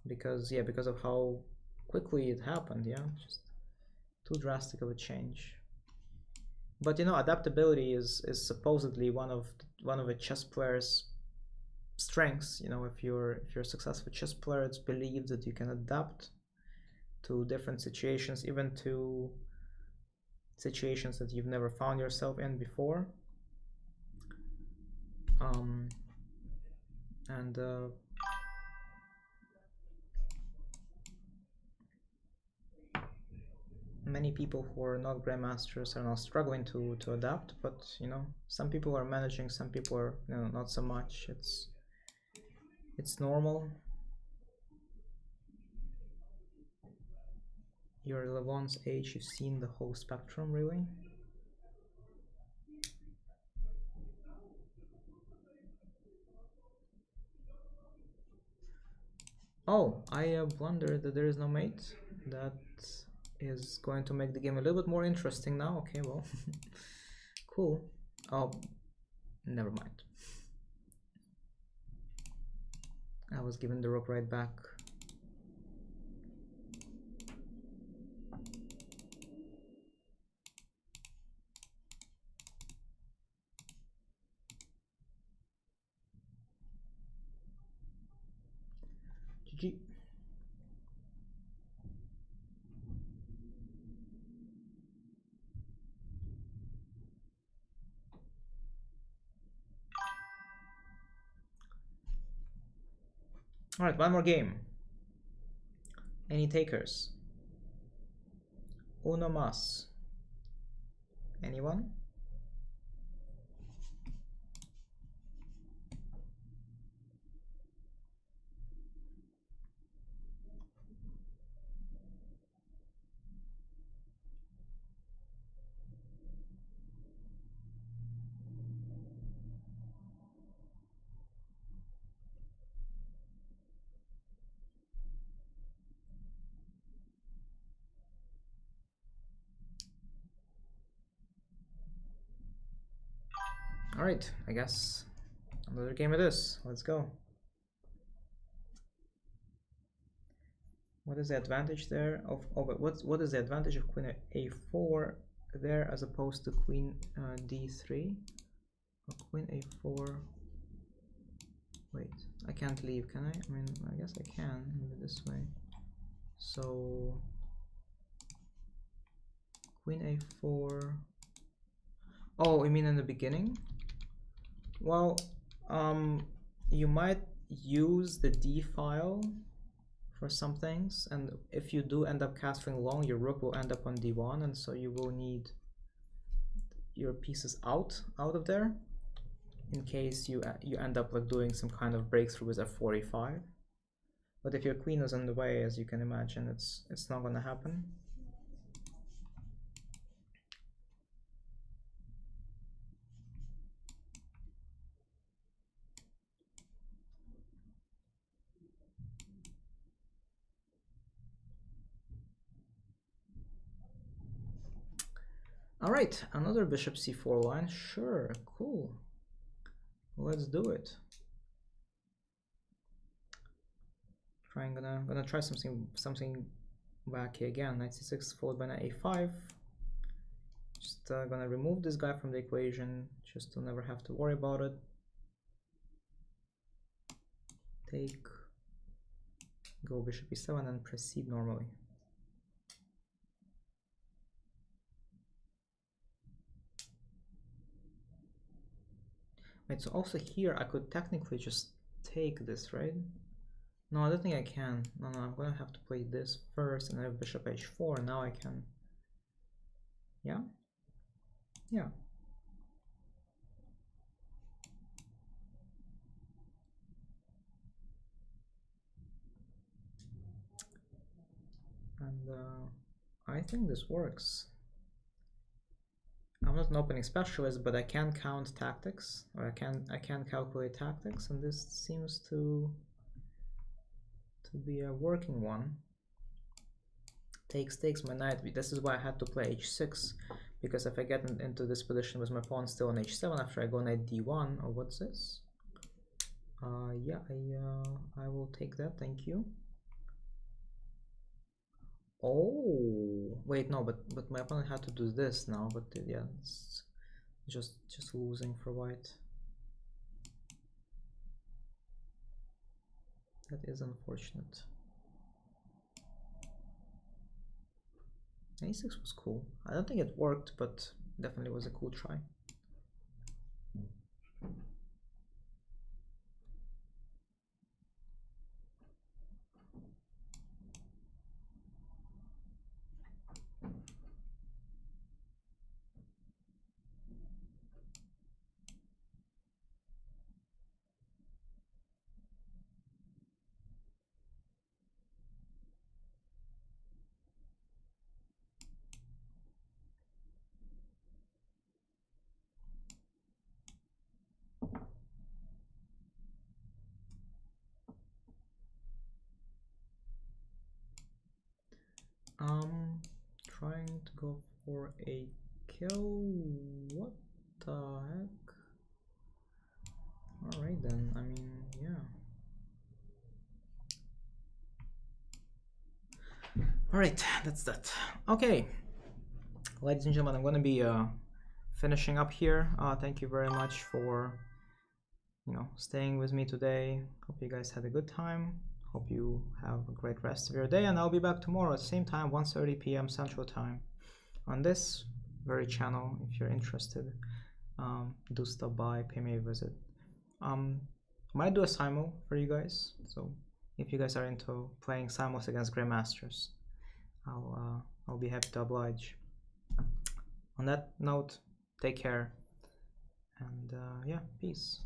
A: because of how quickly it happened. Yeah, just too drastic of a change. But you know, adaptability is supposedly one of a chess player's strengths. You know, if you're a successful chess player, it's believed that you can adapt to different situations, even to situations that you've never found yourself in before. And many people who are not grandmasters are now struggling to adapt, but you know, some people are managing, some people are, you know, not so much. It's normal. You're Levon's age, you've seen the whole spectrum, really. Oh, I blundered that there is no mate. That is going to make the game a little bit more interesting now. Okay, well, cool. Oh, never mind. I was given the rook right back. GG. Alright, one more game. Any takers? Uno mas. Anyone? Alright, I guess another game it is. Let's go. What is the advantage there of what is the advantage of queen a4 there as opposed to queen d3? Or queen a4. Wait, I can't leave, can I? I mean, I guess I can, maybe this way. So queen a4. Oh, you mean in the beginning? Well, you might use the d file for some things, and if you do end up castling long, your rook will end up on d1, and so you will need your pieces out of there in case you end up like doing some kind of breakthrough with f45. But if your queen is in the way, as you can imagine, it's not going to happen. All right, another bishop c4 line. Sure, cool. Let's do it. Gonna try something wacky again. Knight c6 followed by knight a5. Just gonna remove this guy from the equation, just to never have to worry about it. Take, go bishop e7 and proceed normally. Wait, so also here I could technically just take this, right? No, I don't think I can. No, I'm gonna have to play this first, and I have bishop h4. Now I can. Yeah? Yeah. And I think this works. I'm not an opening specialist, but I can count tactics, or I can calculate tactics, and this seems to be a working one. Takes my knight. This is why I had to play h6, because if I get into this position with my pawn still on h7 after I go knight d1, oh, what's this? Yeah, I will take that, thank you. Oh, wait, no, but my opponent had to do this now, but yeah, it's just losing for white. That is unfortunate. A6 was cool. I don't think it worked, but definitely was a cool try. Trying to go for a kill. What the heck? Alright then, I mean, yeah. Alright, that's that. Okay, ladies and gentlemen, I'm gonna be finishing up here. Thank you very much for staying with me today. Hope you guys had a good time. Hope you have a great rest of your day, and I'll be back tomorrow at the same time, 1:30 p.m. Central Time, on this very channel. If you're interested, do stop by, pay me a visit. Might do a simul for you guys, so if you guys are into playing simuls against grandmasters, I'll be happy to oblige. On that note, take care, and yeah, peace.